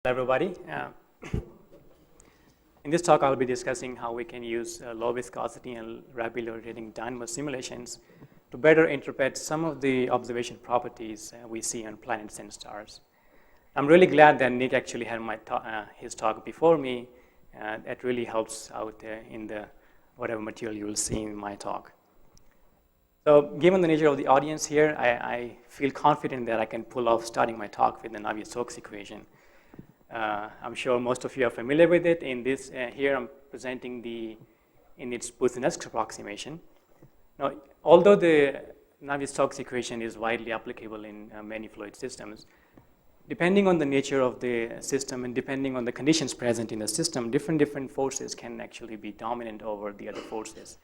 Hello everybody. In this talk I'll be discussing how we can use low viscosity and rapidly rotating dynamo simulations to better interpret some of the observation properties we see on planets and stars. I'm really glad that Nick actually had his talk before me. That really helps out in the whatever material you will see in my talk. So given the nature of the audience here, I feel confident that I can pull off starting my talk with the Navier-Stokes equation. I'm sure most of you are familiar with it. In this, here I'm presenting in its Boussinesq approximation. Now, although the Navier-Stokes equation is widely applicable in many fluid systems, depending on the nature of the system and depending on the conditions present in the system, different forces can actually be dominant over the other forces.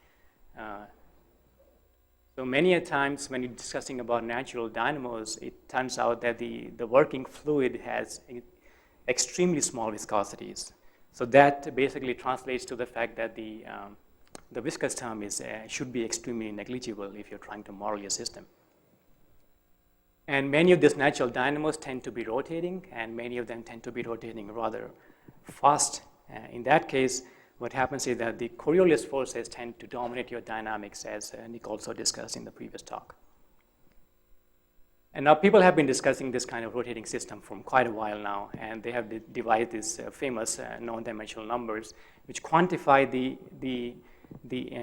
So many a times when you're discussing about natural dynamos, it turns out that the working fluid has extremely small viscosities. So that basically translates to the fact that the viscous term should be extremely negligible if you're trying to model your system. And many of these natural dynamos tend to be rotating, and many of them tend to be rotating rather fast. In that case, what happens is that the Coriolis forces tend to dominate your dynamics, as Nick also discussed in the previous talk. And now people have been discussing this kind of rotating system for quite a while now, and they have devised these famous non-dimensional numbers which quantify the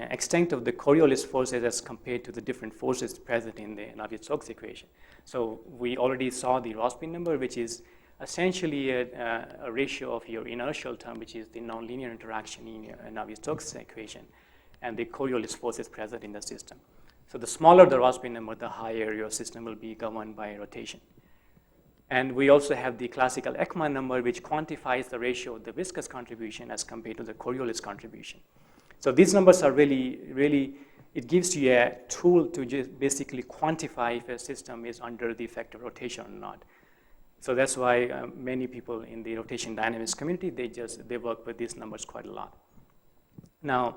extent of the Coriolis forces as compared to the different forces present in the Navier-Stokes equation. So we already saw the Rossby number, which is essentially a ratio of your inertial term, which is the nonlinear interaction in your Navier-Stokes equation, and the Coriolis forces present in the system. So the smaller the Rossby number, the higher your system will be governed by rotation. And we also have the classical Ekman number, which quantifies the ratio of the viscous contribution as compared to the Coriolis contribution. So these numbers are really, it gives you a tool to just basically quantify if a system is under the effect of rotation or not. So that's why many people in the rotation dynamics community, they work with these numbers quite a lot. Now,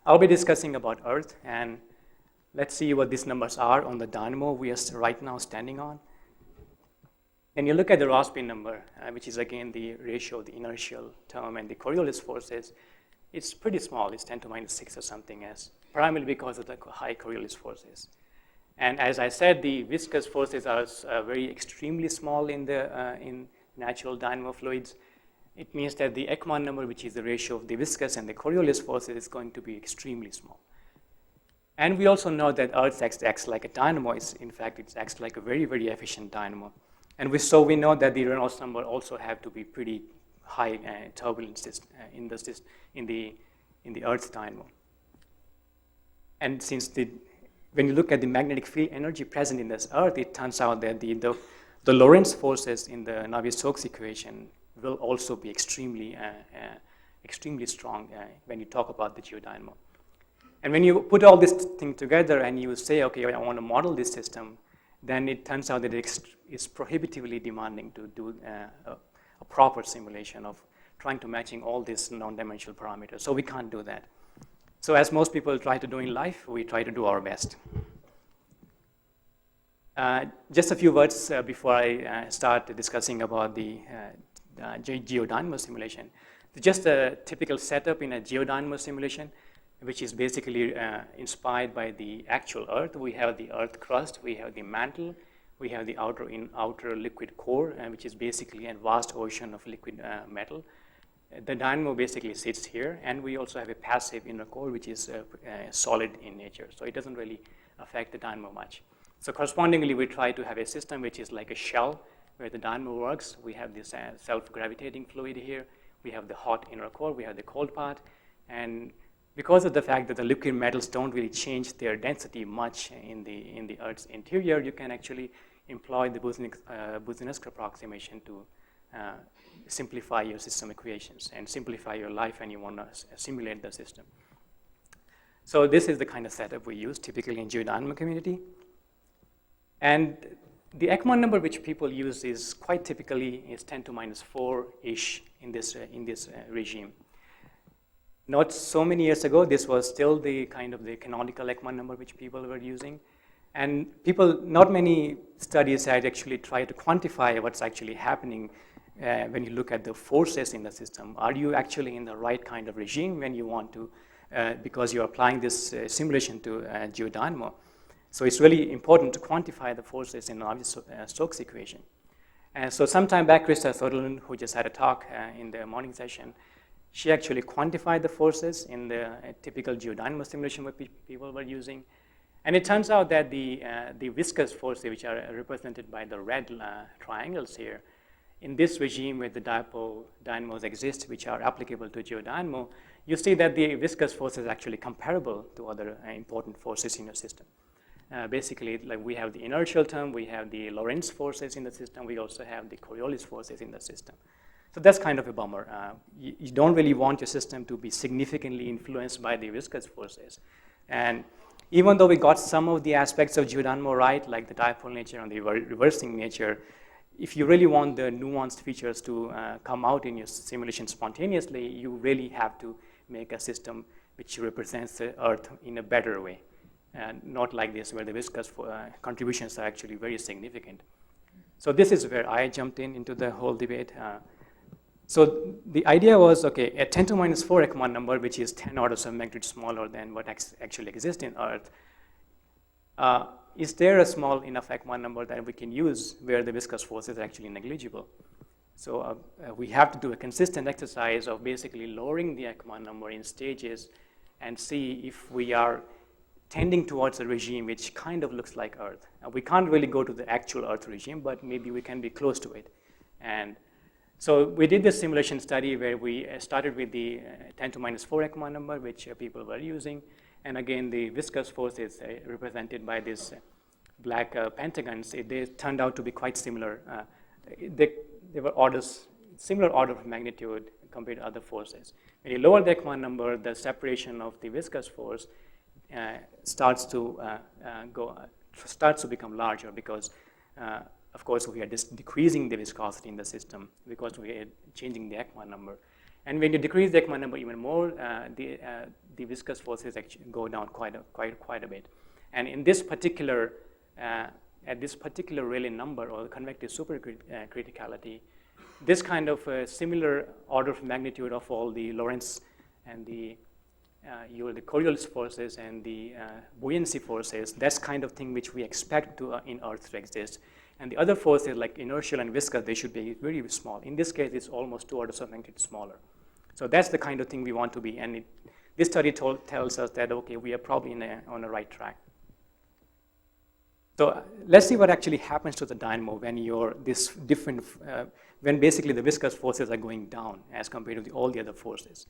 I'll be discussing about Earth, and let's see what these numbers are on the dynamo we are right now standing on. And you look at the Rossby number, which is again the ratio of the inertial term and the Coriolis forces. It's pretty small. It's 10 to minus 6 or something, primarily because of the high Coriolis forces. And as I said, the viscous forces are very extremely small in natural dynamo fluids. It means that the Ekman number, which is the ratio of the viscous and the Coriolis forces, is going to be extremely small. And we also know that Earth acts like a dynamo. In fact, it acts like a very, very efficient dynamo. And so we know that the Reynolds number also have to be pretty high turbulence in the Earth's dynamo. And since when you look at the magnetic field energy present in this Earth, it turns out that the Lorentz forces in the Navier-Stokes equation will also be extremely strong when you talk about the geodynamo. And when you put all this thing together and you say, okay, I want to model this system, then it turns out that it's prohibitively demanding to do a proper simulation of trying to matching all these non-dimensional parameters. So we can't do that. So as most people try to do in life, we try to do our best. Just a few words before I start discussing about the geodynamo simulation. Just a typical setup in a geodynamo simulation, which is basically inspired by the actual Earth. We have the Earth crust, we have the mantle, we have the outer liquid core, which is basically a vast ocean of liquid metal. The dynamo basically sits here, and we also have a passive inner core, which is solid in nature. So it doesn't really affect the dynamo much. So correspondingly, we try to have a system which is like a shell where the dynamo works. We have this self-gravitating fluid here. We have the hot inner core, we have the cold part, and because of the fact that the liquid metals don't really change their density much in the Earth's interior, you can actually employ the Boussinesq approximation to simplify your system equations and simplify your life when you want to simulate the system. So this is the kind of setup we use typically in geodynamo community. And the Ekman number which people use is quite typically is 10 to minus 4-ish in this regime. Not so many years ago, this was still the kind of the canonical Ekman number which people were using. And not many studies had actually tried to quantify what's actually happening when you look at the forces in the system. Are you actually in the right kind of regime when you want to, because you're applying this simulation to geodynamo. So it's really important to quantify the forces in Navier-Stokes equation. And so sometime back, Krista Soderlund, who just had a talk in the morning session, she actually quantified the forces in the typical geodynamo simulation that people were using. And it turns out that the viscous forces, which are represented by the red triangles here, in this regime where the dipole dynamos exist, which are applicable to geodynamo, you see that the viscous force is actually comparable to other important forces in your system. Basically, like we have the inertial term, we have the Lorentz forces in the system, we also have the Coriolis forces in the system. So that's kind of a bummer. You don't really want your system to be significantly influenced by the viscous forces. And even though we got some of the aspects of geodynamo right, like the dipole nature and the reversing nature, if you really want the nuanced features to come out in your simulation spontaneously, you really have to make a system which represents the Earth in a better way. Not like this, where the viscous contributions are actually very significant. So this is where I jumped into the whole debate. So the idea was, okay, a 10 to minus 4 Ekman number, which is 10 orders of magnitude smaller than what actually exists in Earth, is there a small enough Ekman number that we can use where the viscous force is actually negligible? So we have to do a consistent exercise of basically lowering the Ekman number in stages and see if we are tending towards a regime which kind of looks like Earth. We can't really go to the actual Earth regime, but maybe we can be close to it. And so we did this simulation study where we started with the 10 to minus 4 Ekman number, which people were using. And again, the viscous force is represented by these black pentagons. They turned out to be quite similar. They were similar order of magnitude compared to other forces. When you lower the Ekman number, the separation of the viscous force starts to become larger because, of course, we are just decreasing the viscosity in the system because we are changing the Ekman number. And when you decrease the Ekman number even more, the viscous forces actually go down quite a bit. And in this particular, at this particular Rayleigh number or convective supercriticality, this kind of similar order of magnitude of all the Lorentz and the Coriolis forces and the buoyancy forces, that's kind of thing which we expect to in Earth to exist. And the other forces like inertial and viscous, they should be very small. In this case, it's almost 2 orders of magnitude smaller. So that's the kind of thing we want to be. And this study tells us that, okay, we are probably on the right track. So let's see what actually happens to the dynamo when when basically the viscous forces are going down as compared to all the other forces.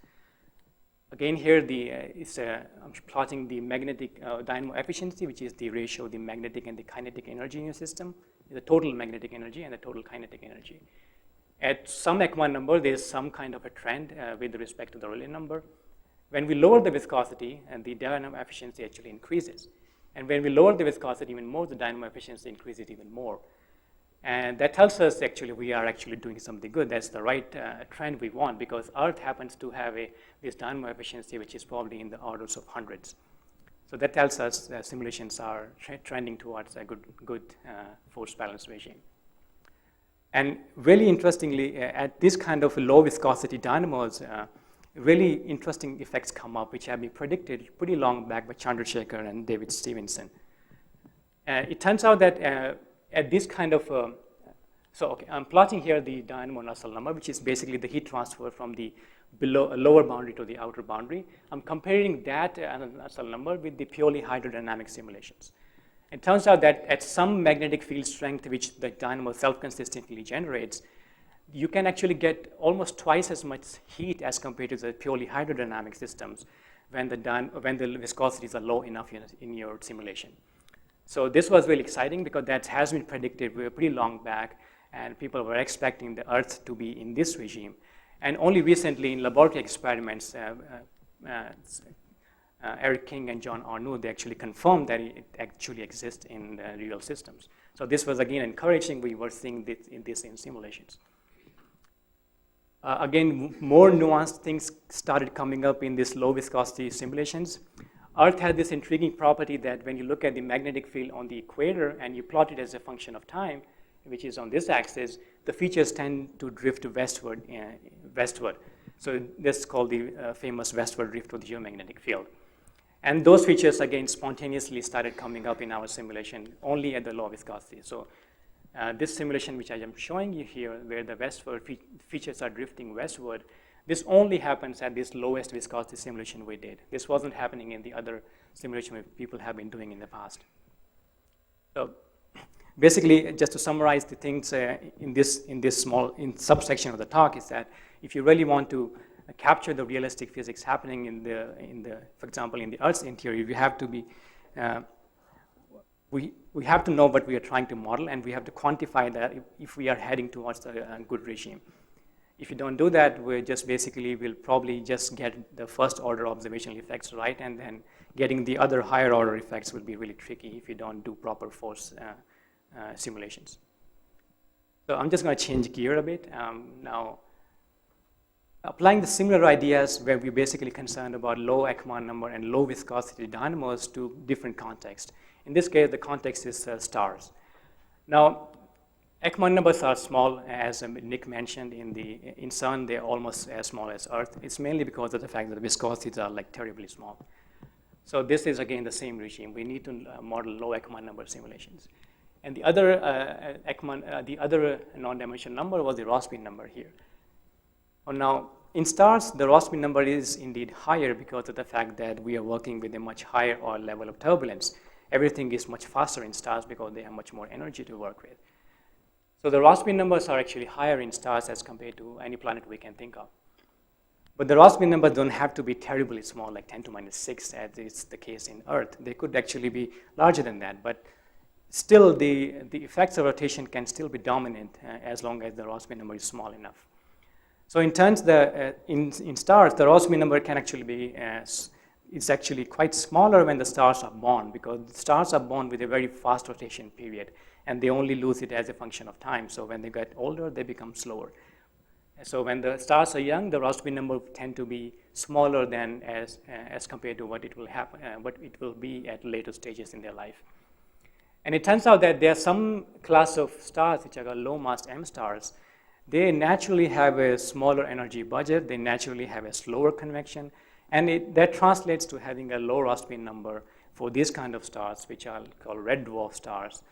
Again, here I'm plotting the magnetic dynamo efficiency, which is the ratio of the magnetic and the kinetic energy in your system, the total magnetic energy and the total kinetic energy. At some Ekman number, there's some kind of a trend with respect to the Rayleigh number. When we lower the viscosity, and the dynamo efficiency actually increases. And when we lower the viscosity even more, the dynamo efficiency increases even more. And that tells us actually we are actually doing something good. That's the right trend we want, because Earth happens to have this dynamo efficiency which is probably in the orders of hundreds. So that tells us that simulations are trending towards a good force balance regime. And really interestingly, at this kind of low viscosity dynamos, really interesting effects come up which have been predicted pretty long back by Chandrasekhar and David Stevenson. It turns out that at this kind of, I'm plotting here the dynamo Nusselt number, which is basically the heat transfer from the lower boundary to the outer boundary. I'm comparing that Nusselt number with the purely hydrodynamic simulations. It turns out that at some magnetic field strength, which the dynamo self-consistently generates, you can actually get almost twice as much heat as compared to the purely hydrodynamic systems when the viscosities are low enough in your simulation. So this was really exciting because that has been predicted pretty long back, and people were expecting the Earth to be in this regime. And only recently in laboratory experiments, Eric King and John Arnaud, they actually confirmed that it actually exists in real systems. So this was again encouraging. We were seeing this in simulations. Again, more nuanced things started coming up in these low viscosity simulations. Earth had this intriguing property that when you look at the magnetic field on the equator and you plot it as a function of time, which is on this axis, the features tend to drift westward. So this is called the famous westward drift of the geomagnetic field. And those features, again, spontaneously started coming up in our simulation only at the low viscosity. So this simulation, which I am showing you here, where the westward features are drifting westward, this only happens at this lowest viscosity simulation we did. This wasn't happening in the other simulation people have been doing in the past. So basically, just to summarize the things in this subsection of the talk is that if you really want to capture the realistic physics happening for example, in the Earth's interior, you have to be, we have to know what we are trying to model, and we have to quantify that if we are heading towards a good regime. If you don't do that, we just basically will probably just get the first order observational effects right, and then getting the other higher order effects will be really tricky if you don't do proper force simulations. So I'm just going to change gear a bit. Now, applying the similar ideas where we're basically concerned about low Ekman number and low viscosity dynamos to different contexts. In this case, the context is stars. Now, Ekman numbers are small, as Nick mentioned. In Sun, they're almost as small as Earth. It's mainly because of the fact that the viscosities are like terribly small. So this is, again, the same regime. We need to model low Ekman number simulations. And the other the other non-dimensional number was the Rossby number here. Now, in stars, the Rossby number is indeed higher because of the fact that we are working with a much higher level of turbulence. Everything is much faster in stars because they have much more energy to work with. So the Rossby numbers are actually higher in stars as compared to any planet we can think of. But the Rossby numbers don't have to be terribly small, like 10 to minus 6, as is the case in Earth. They could actually be larger than that, but still the effects of rotation can still be dominant as long as the Rossby number is small enough. So in turns, in stars, the Rossby number can actually be, it's actually quite smaller when the stars are born, because the stars are born with a very fast rotation period, and they only lose it as a function of time. So when they get older, they become slower. So when the stars are young, the Rossby number tend to be smaller than as compared to what it will happen, what it will be at later stages in their life. And it turns out that there are some class of stars which are called low mass M stars. They naturally have a smaller energy budget. They naturally have a slower convection, and that translates to having a low Rossby number for these kind of stars, which are called red dwarf stars.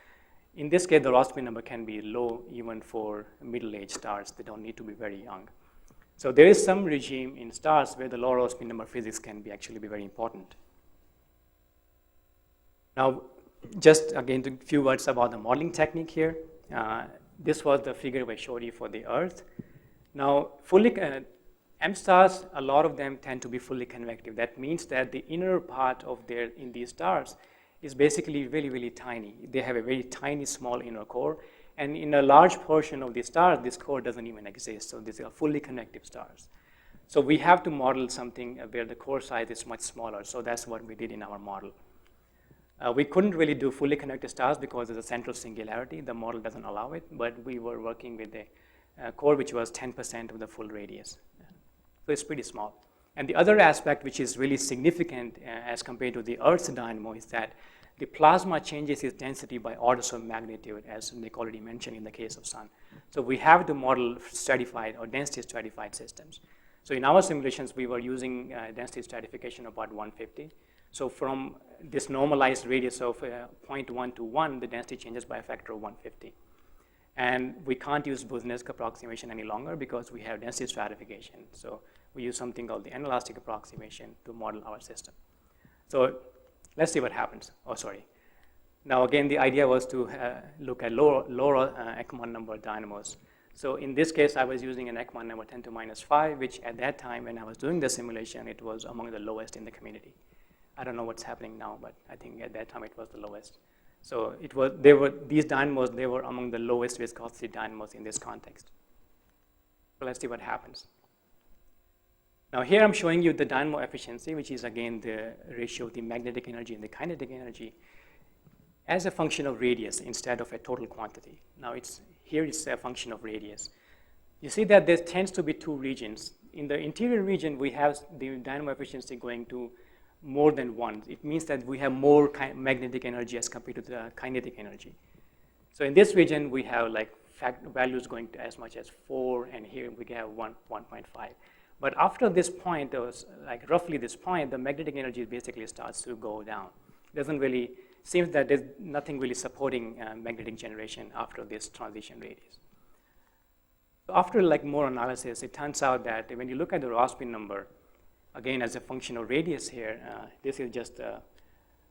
In this case, the Rossby number can be low even for middle-aged stars. They don't need to be very young. So there is some regime in stars where the low Rossby number physics can actually be very important. Now, just again, a few words about the modeling technique here. This was the figure I showed you for the Earth. Now, M stars, a lot of them tend to be fully convective. That means that the inner part of in these stars is basically really, really tiny. They have a very tiny, small inner core. And in a large portion of the stars, this core doesn't even exist. So these are fully convective stars. So we have to model something where the core size is much smaller. So that's what we did in our model. We couldn't really do fully connected stars because there's a central singularity. The model doesn't allow it, but we were working with a core which was 10% of the full radius. So it's pretty small. And the other aspect which is really significant as compared to the Earth's dynamo is that the plasma changes its density by orders of magnitude, as Nick already mentioned in the case of Sun. So we have to model stratified or density stratified systems. So in our simulations, we were using density stratification of about 150. So from this normalized radius of 0.1 to 1, the density changes by a factor of 150. And we can't use Buznesk approximation any longer because we have density stratification. So we use something called the inelastic approximation to model our system. So let's see what happens. Oh, sorry. Now, again, the idea was to look at lower Ekman number dynamos. So in this case, I was using an Ekman number 10 to minus 5, which at that time when I was doing the simulation, it was among the lowest in the community. I don't know what's happening now, but I think at that time it was the lowest. So these dynamos, they were among the lowest viscosity dynamos in this context. So let's see what happens. Now here I'm showing you the dynamo efficiency, which is again the ratio of the magnetic energy and the kinetic energy as a function of radius instead of a total quantity. Now here it's a function of radius. You see that there tends to be two regions. In the interior region, we have the dynamo efficiency going to more than 1. It means that we have more magnetic energy as compared to the kinetic energy. So in this region, we have like values going to as much as 4, and here we have 1.5. But after this point, like roughly this point, the magnetic energy basically starts to go down. It doesn't really, seems that there's nothing really supporting magnetic generation after this transition radius. So after like more analysis, it turns out that when you look at the Rossby number, again as a function of radius here, this is just a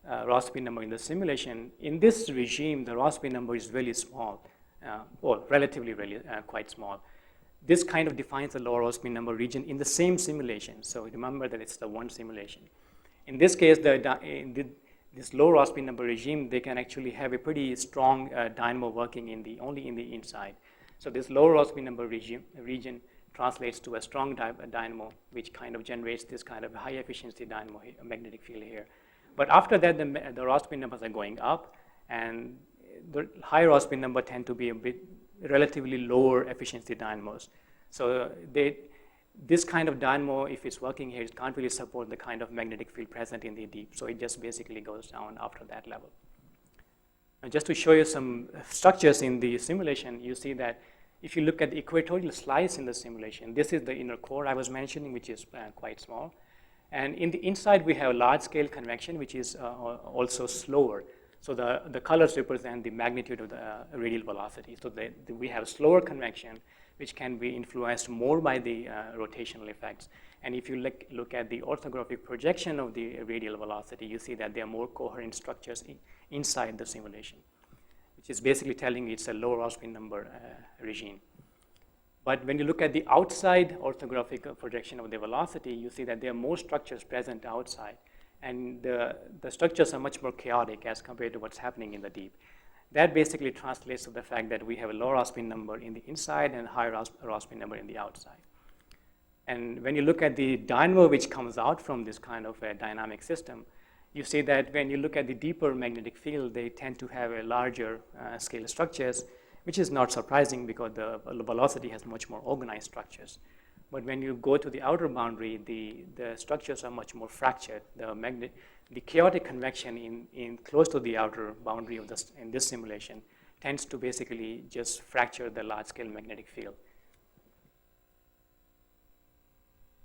Rossby number in the simulation. In this regime, the Rossby number is really small, well, relatively really quite small. This kind of defines the lower Rossby number region in the same simulation. So remember that it's the one simulation. In this case, this low Rossby number regime, they can actually have a pretty strong dynamo working only in the inside. So this low Rossby number region translates to a strong dynamo, which kind of generates this kind of high efficiency dynamo magnetic field here. But after that, the Rossby numbers are going up, and the high Rossby number tend to be a bit relatively lower efficiency dynamos. So this kind of dynamo, if it's working here, it can't really support the kind of magnetic field present in the deep. So it just basically goes down after that level. And just to show you some structures in the simulation, you see that if you look at the equatorial slice in the simulation, this is the inner core I was mentioning, which is quite small. And in the inside, we have large-scale convection, which is also slower. So the colors represent the magnitude of the radial velocity. So we have slower convection, which can be influenced more by the rotational effects. And if you look at the orthographic projection of the radial velocity, you see that there are more coherent structures inside the simulation, which is basically telling you it's a lower Rossby number regime. But when you look at the outside orthographic projection of the velocity, you see that there are more structures present outside. And the structures are much more chaotic as compared to what's happening in the deep. That basically translates to the fact that we have a low Rossby number in the inside and a high Rossby number in the outside. And when you look at the dynamo which comes out from this kind of a dynamic system, you see that when you look at the deeper magnetic field, they tend to have a larger scale structures, which is not surprising because the velocity has much more organized structures. But when you go to the outer boundary, the structures are much more fractured. The chaotic convection in close to the outer boundary of in this simulation tends to basically just fracture the large-scale magnetic field.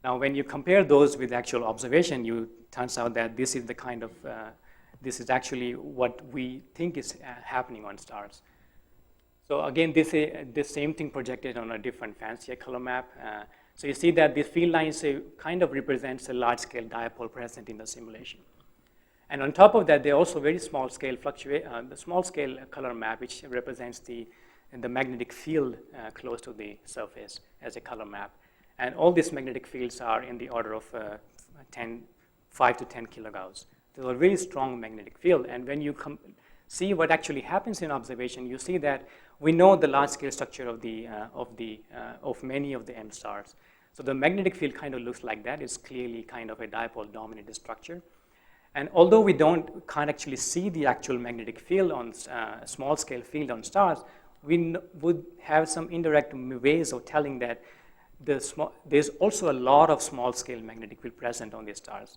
Now, when you compare those with actual observation, turns out that this is the kind of this is actually what we think is happening on stars. So again, this is the same thing projected on a different fancier color map. So you see that the field lines kind of represents a large-scale dipole present in the simulation. And on top of that, there are also very small-scale the small-scale color map, which represents the magnetic field close to the surface as a color map. And all these magnetic fields are in the order of 5 to 10 kilogauss. There's a very strong magnetic field. And when you see what actually happens in observation, you see that we know the large-scale structure of many of the M stars. So the magnetic field kind of looks like that. It's clearly kind of a dipole-dominated structure. And although we can't actually see the actual magnetic field on small-scale field on stars, we would have some indirect ways of telling that there's also a lot of small-scale magnetic field present on these stars.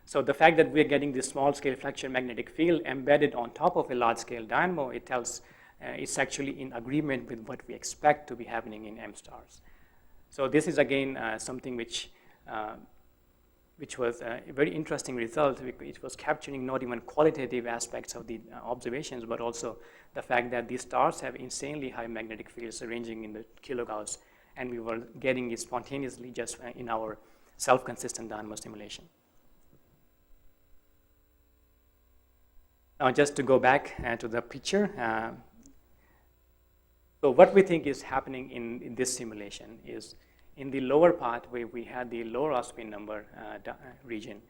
So the fact that we're getting this small-scale fluctuating magnetic field embedded on top of a large-scale dynamo, it tells it's actually in agreement with what we expect to be happening in M stars. So this is again something which was a very interesting result. It was capturing not even qualitative aspects of the observations, but also the fact that these stars have insanely high magnetic fields ranging in the kilogauss, and we were getting it spontaneously just in our self-consistent dynamo simulation. Now, just to go back to the picture, so what we think is happening in this simulation is in the lower part where we had the lower Rossby number region.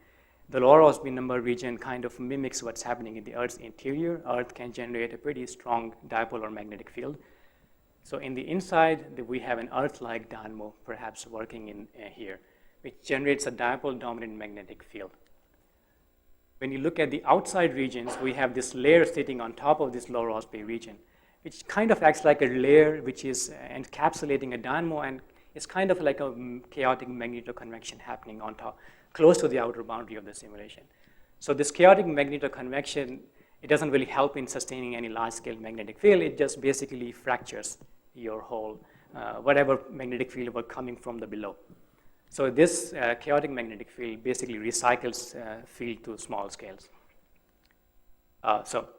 The lower Rossby number region kind of mimics what's happening in the Earth's interior. Earth can generate a pretty strong dipolar magnetic field. So in the inside, we have an Earth-like dynamo perhaps working in here, which generates a dipole-dominant magnetic field. When you look at the outside regions, we have this layer sitting on top of this lower Rossby region, which kind of acts like a layer which is encapsulating a dynamo, and it's kind of like a chaotic magnetoconvection happening on top, close to the outer boundary of the simulation. So this chaotic magnetoconvection, it doesn't really help in sustaining any large-scale magnetic field. It just basically fractures your whole, whatever magnetic field were coming from the below. So this chaotic magnetic field basically recycles field to small scales. So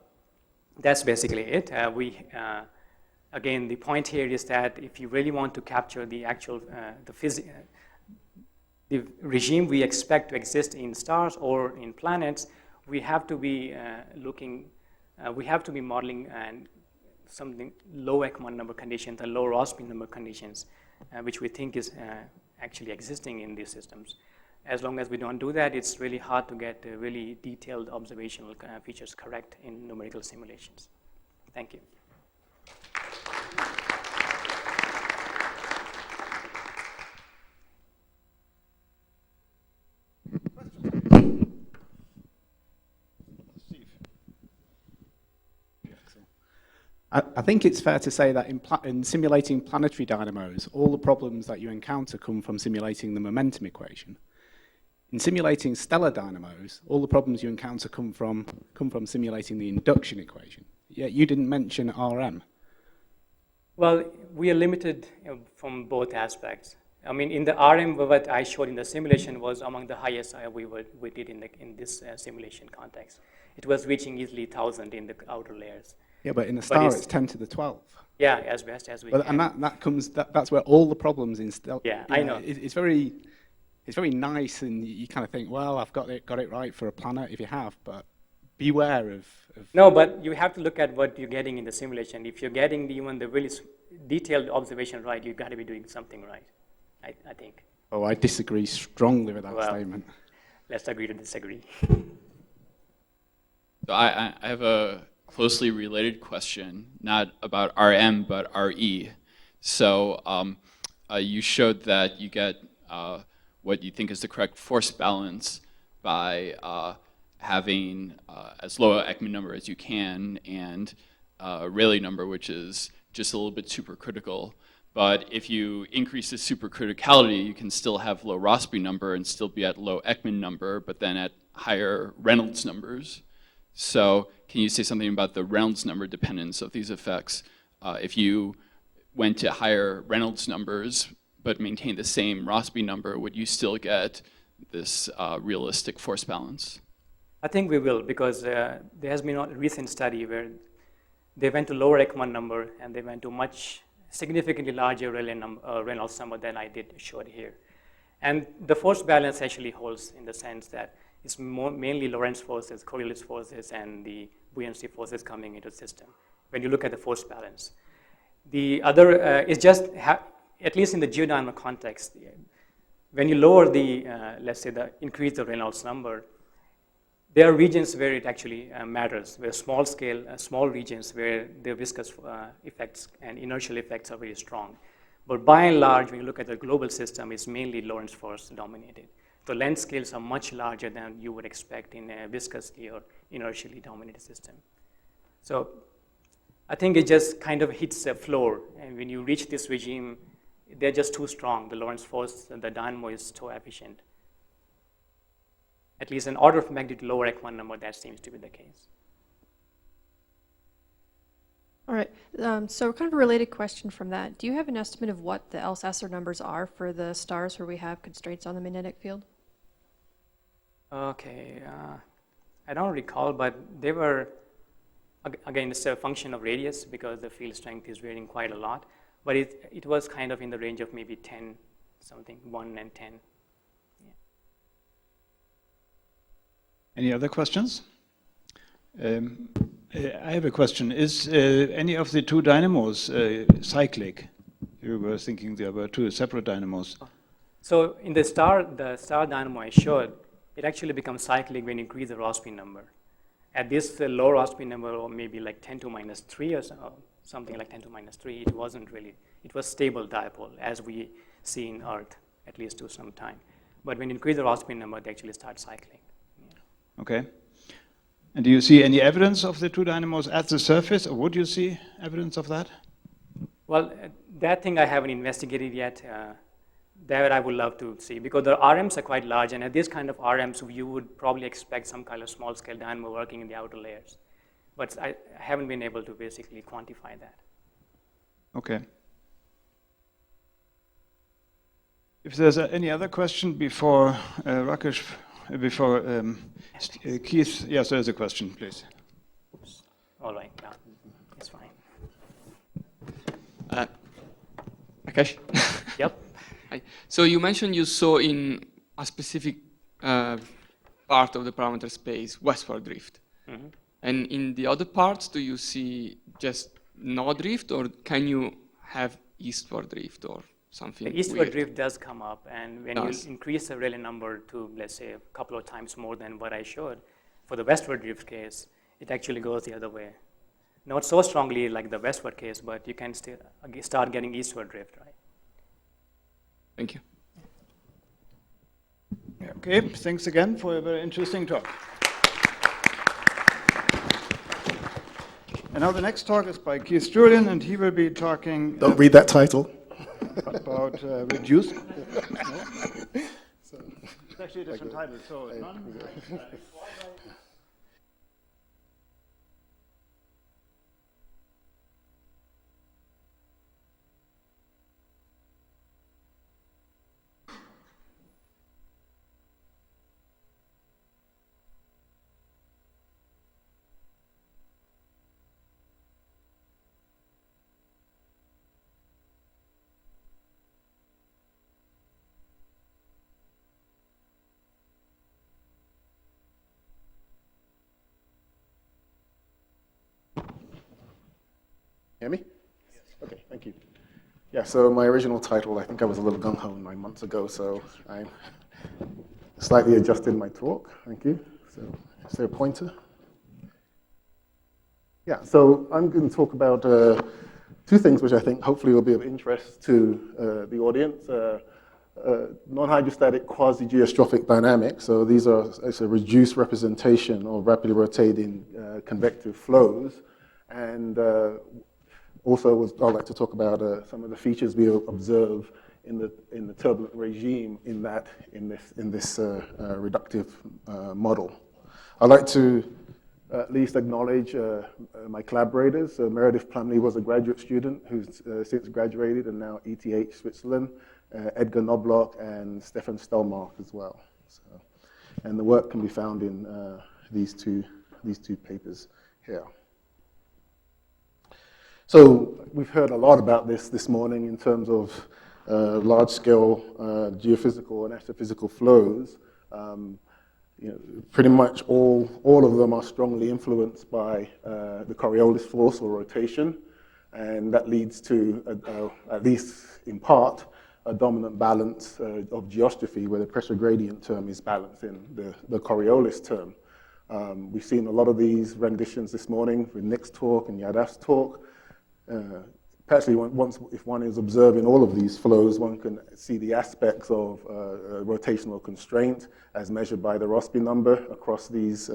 that's basically it. Again, the point here is that if you really want to capture the actual, the regime we expect to exist in stars or in planets, we have to be modeling something low Ekman number conditions and low Rossby number conditions, which we think is actually existing in these systems. As long as we don't do that, it's really hard to get really detailed observational features correct in numerical simulations. Thank you. I think it's fair to say that in simulating planetary dynamos, all the problems that you encounter come from simulating the momentum equation. In simulating stellar dynamos, all the problems you encounter come from simulating the induction equation. Yet you didn't mention RM. Well, we are limited from both aspects. I mean, in the RM, what I showed in the simulation was among the highest we did in this simulation context. It was reaching easily 1,000 in the outer layers. Yeah, but in the star, it's 10 to the 12. Yeah, as best as we can. And that's where all the problems in stellar. Yeah, I know. It's very nice, and you kind of think, well, I've got it right for a planet if you have, but beware of. No, but you have to look at what you're getting in the simulation. If you're getting even the really detailed observation right, you've got to be doing something right, I think. Oh, I disagree strongly with that statement. Let's agree to disagree. So I have a closely related question, not about RM, but RE. So you showed that you get what you think is the correct force balance by having as low an Ekman number as you can and a Rayleigh number, which is just a little bit supercritical. But if you increase the supercriticality, you can still have low Rossby number and still be at low Ekman number, but then at higher Reynolds numbers. So can you say something about the Reynolds number dependence of these effects? If you went to higher Reynolds numbers but maintained the same Rossby number, would you still get this realistic force balance? I think we will, because there has been a recent study where they went to lower Ekman number and they went to much significantly larger Reynolds number than I showed here. And the force balance actually holds in the sense that it's mainly Lorentz forces, Coriolis forces, and the buoyancy forces coming into the system when you look at the force balance. The other is just, at least in the geodynamo context, when you lower the, let's say, increase the Reynolds number, there are regions where it actually matters, where small scale, small regions where the viscous effects and inertial effects are very strong. But by and large, when you look at the global system, it's mainly Lorentz force dominated. The length scales are much larger than you would expect in a viscously or inertially dominated system. So I think it just kind of hits a floor. And when you reach this regime, they're just too strong. The Lorentz force and the dynamo is so efficient. At least an order of magnitude lower Ekman number, that seems to be the case. All right, so kind of a related question from that. Do you have an estimate of what the Elsasser numbers are for the stars where we have constraints on the magnetic field? Okay, I don't recall, but they were, again, it's a function of radius because the field strength is varying quite a lot, but it was kind of in the range of maybe 10 something, 1 and 10. Yeah. Any other questions? I have a question. Is any of the two dynamos cyclic? You were thinking there were two separate dynamos. So in the star dynamo I showed, it actually becomes cyclic when you increase the Rossby number. At this low Rossby number, or maybe like 10 to minus 3 or something like 10 to minus 3, it wasn't really, it was stable dipole as we see in Earth, at least to some time. But when you increase the Rossby number, they actually start cycling. Yeah. Okay. And do you see any evidence of the two dynamos at the surface, or would you see evidence of that? Well, that thing I haven't investigated yet. That I would love to see, because the RMs are quite large, and at this kind of RMs, you would probably expect some kind of small-scale dynamo working in the outer layers. But I haven't been able to basically quantify that. Okay, If there's any other question before Rakesh, before Keith, yes, there's a question, please. Oops. All right, no, it's fine. Rakesh? Yep. Hi. So you mentioned you saw in a specific part of the parameter space westward drift. Mm-hmm. And in the other parts, do you see just no drift, or can you have eastward drift or something The eastward weird? drift does come up, and when Does. you increase the Rayleigh number to, let's say, a couple of times more than what I showed, for the westward drift case, it actually goes the other way. Not so strongly like the westward case, but you can still start getting eastward drift, right? Thank you. Okay, thanks again for a very interesting talk. And now the next talk is by Keith Julian, and he will be talking Don't read that title. about reduced. It's actually a different title. So Hear me? Okay, thank you. Yeah, so my original title, I think I was a little gung-ho 9 months ago, so I slightly adjusted my talk. Thank you. So, is there a pointer? Yeah, so I'm going to talk about two things which I think hopefully will be of interest to the audience. Non-hydrostatic quasi-geostrophic dynamics. So these are it's a reduced representation of rapidly rotating convective flows. And also, I'd like to talk about some of the features we observe in the turbulent regime in this reductive model. I'd like to at least acknowledge my collaborators. Meredith Plumley was a graduate student who's since graduated and now ETH Switzerland. Edgar Knobloch and Stefan Stellmark as well. So, and the work can be found in these two papers here. So we've heard a lot about this morning in terms of large-scale geophysical and astrophysical flows. Pretty much all of them are strongly influenced by the Coriolis force or rotation, and that leads to, at least in part, a dominant balance of geostrophy where the pressure gradient term is balancing the Coriolis term. We've seen a lot of these renditions this morning with Nick's talk and Yadav's talk. Actually, if one is observing all of these flows, one can see the aspects of rotational constraint as measured by the Rossby number across these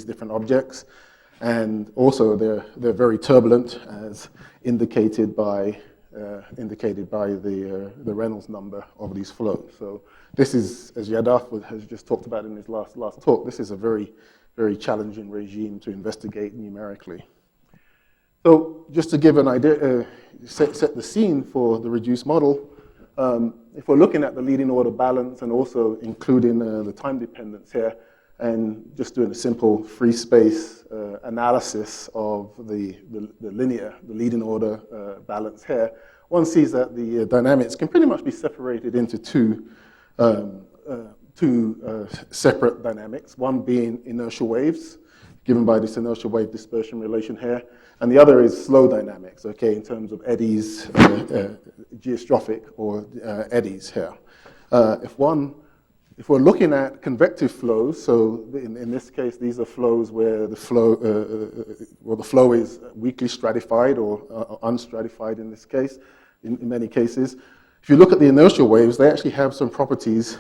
different objects. And also, they're very turbulent, as indicated by the Reynolds number of these flows. So this is, as Yadav has just talked about in his last talk, this is a very, very challenging regime to investigate numerically. So just to give an idea, set the scene for the reduced model, if we're looking at the leading order balance and also including the time dependence here, and just doing a simple free space analysis of the leading order balance here, one sees that the dynamics can pretty much be separated into two separate dynamics, one being inertial waves, given by this inertial wave dispersion relation here, and the other is slow dynamics, okay, in terms of eddies, geostrophic or eddies here. If we're looking at convective flows, so in this case, these are flows where the flow is weakly stratified or unstratified in this case, in many cases. If you look at the inertial waves, they actually have some properties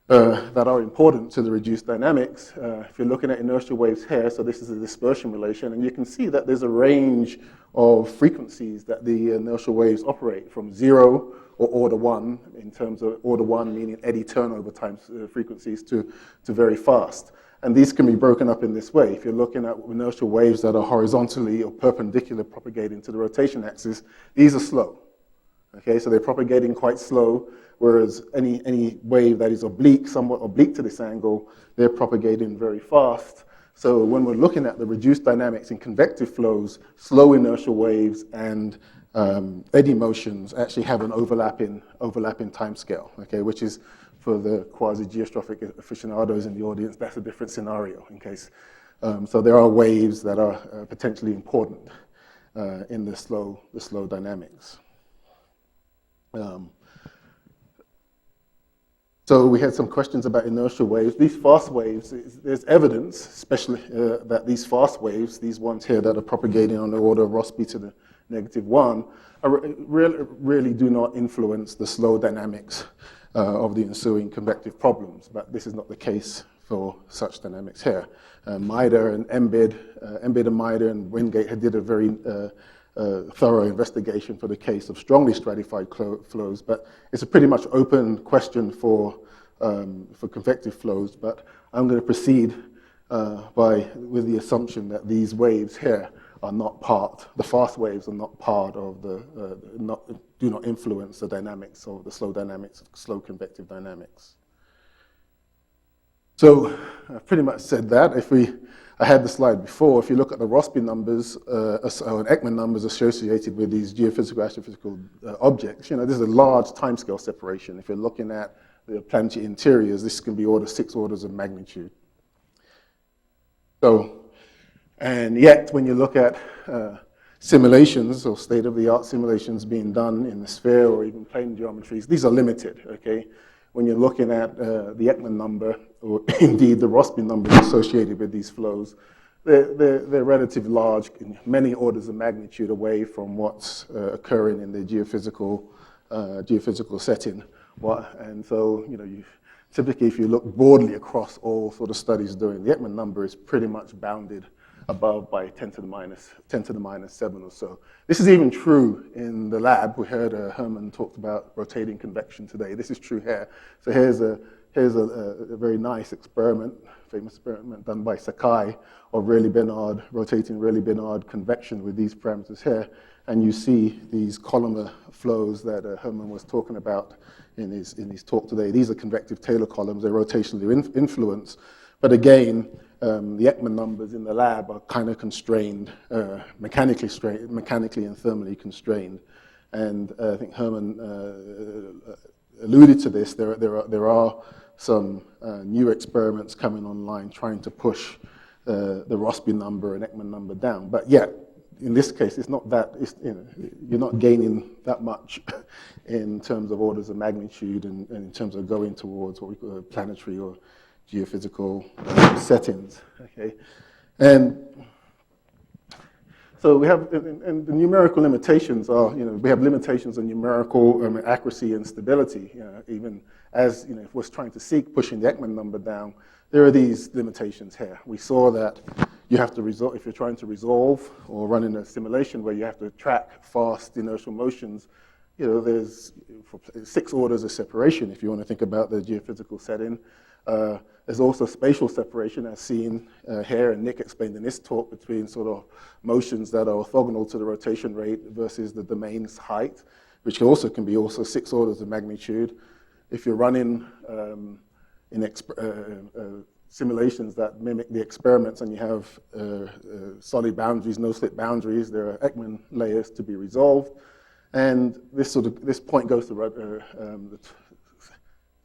that are important to the reduced dynamics. If you're looking at inertial waves here, so this is a dispersion relation, and you can see that there's a range of frequencies that the inertial waves operate from 0 or order 1, in terms of order 1 meaning eddy turnover times frequencies to very fast. And these can be broken up in this way. If you're looking at inertial waves that are horizontally or perpendicular propagating to the rotation axis, these are slow. Okay, so they're propagating quite slow, whereas any wave that is oblique, somewhat oblique to this angle, they're propagating very fast. So when we're looking at the reduced dynamics in convective flows, slow inertial waves and eddy motions actually have an overlapping timescale, okay, which is, for the quasi-geostrophic aficionados in the audience, that's a different scenario in case. So there are waves that are potentially important in the slow dynamics. So we had some questions about inertial waves. These fast waves, there's evidence, especially that these fast waves, these ones here that are propagating on the order of Rossby to the -1, really do not influence the slow dynamics of the ensuing convective problems. But this is not the case for such dynamics here. Maida and Embid and Maida and Wingate did a very thorough investigation for the case of strongly stratified flows, but it's a pretty much open question for convective flows. But I'm going to proceed with the assumption that these waves here are not part, the fast waves are not part of do not influence the dynamics of the slow dynamics, slow convective dynamics. So I've pretty much said that. I had the slide before. If you look at the Rossby numbers and Ekman numbers associated with these geophysical, astrophysical objects, this is a large timescale separation. If you're looking at the planetary interiors, this can be 6 orders of magnitude. So, and yet when you look at simulations or state-of-the-art simulations being done in the sphere or even plane geometries, these are limited, okay? When you're looking at the Ekman number, or indeed the Rossby numbers associated with these flows, they're relatively large, many orders of magnitude away from what's occurring in the geophysical setting. And so, typically if you look broadly across all sort of studies doing, the Ekman number is pretty much bounded above by 10 to the minus 7 or so. This is even true in the lab. We heard Herman talked about rotating convection today. This is true here. So here's a very nice experiment, famous experiment done by Sakai of rotating Rayleigh Benard convection with these parameters here. And you see these columnar flows that Herman was talking about in his talk today. These are convective Taylor columns. They're rotationally influenced. But again, the Ekman numbers in the lab are kind of constrained, mechanically and thermally constrained. And I think Herman alluded to this. There are some new experiments coming online trying to push the Rossby number and Ekman number down. But yet, in this case, it's not that, you're not gaining that much in terms of orders of magnitude and in terms of going towards what we call planetary or geophysical settings, okay? And so we have, and the numerical limitations are, we have limitations on numerical accuracy and stability, even as, if we're trying to seek pushing the Ekman number down, there are these limitations here. We saw that you have to resolve, if you're trying to resolve or run in a simulation where you have to track fast inertial motions, there's 6 orders of separation if you want to think about the geophysical setting. There's also spatial separation, as seen here, and Nick explained in this talk, between sort of motions that are orthogonal to the rotation rate versus the domain's height, which also can be 6 orders of magnitude. If you're running simulations that mimic the experiments and you have solid boundaries, no-slip boundaries, there are Ekman layers to be resolved. And this point goes to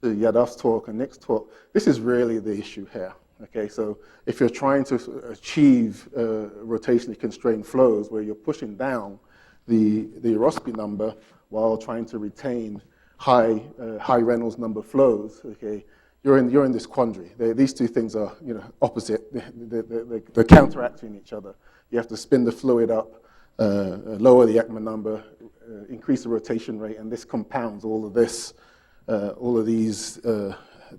Yadav's talk and Nick's talk. This is really the issue here. Okay, so if you're trying to achieve rotationally constrained flows where you're pushing down the Rossby number while trying to retain high Reynolds number flows, okay, you're in this quandary. These two things are opposite. They're counteracting each other. You have to spin the fluid up, lower the Ekman number, increase the rotation rate, and this compounds all of this. All of these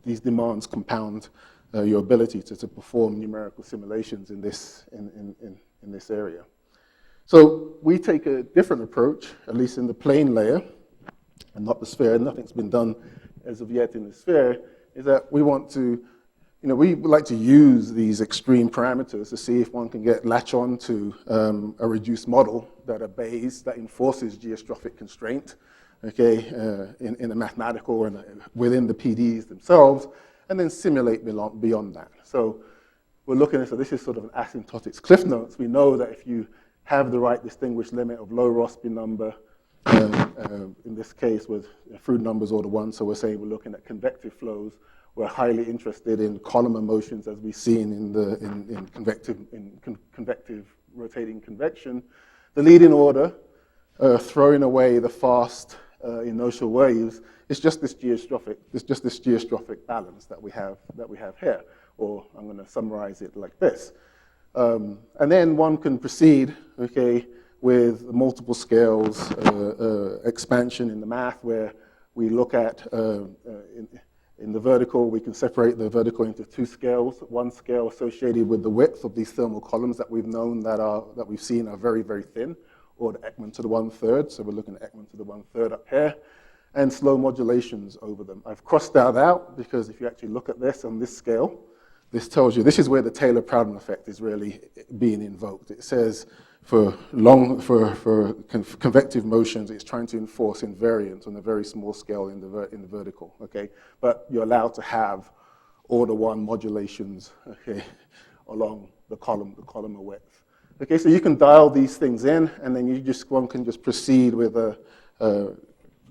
demands compound your ability to perform numerical simulations in this area. So we take a different approach, at least in the plane layer, and not the sphere. Nothing's been done as of yet in the sphere. Is that we want to, we would like to use these extreme parameters to see if one can latch on to a reduced model that obeys, that enforces geostrophic constraint. okay, in a mathematical and within the PDEs themselves, and then simulate beyond that. So we're looking at, so this is sort of an asymptotic cliff notes. We know that if you have the right distinguished limit of low Rossby number, in this case with Froude numbers order 1, so we're saying we're looking at convective flows. We're highly interested in column motions as we've seen in convective rotating convection. The leading order, throwing away the fast inertial waves, is just this geostrophic balance that we have here. Or I'm going to summarize it like this. And then one can proceed, okay, with multiple scales expansion in the math, where we look at in the vertical, we can separate the vertical into 2 scales. One scale associated with the width of these thermal columns that we've known that we've seen are very, very thin, or the Ekman to the 1/3. So we're looking at Ekman to the 1/3 up here, and slow modulations over them. I've crossed that out because if you actually look at this on this scale, this tells you, this is where the Taylor-Proudhon effect is really being invoked. It says for convective motions, it's trying to enforce invariance on a very small scale in the vertical, okay? But you're allowed to have order 1 modulations, okay, along the column of width. Okay, so you can dial these things in, and then one can just proceed with a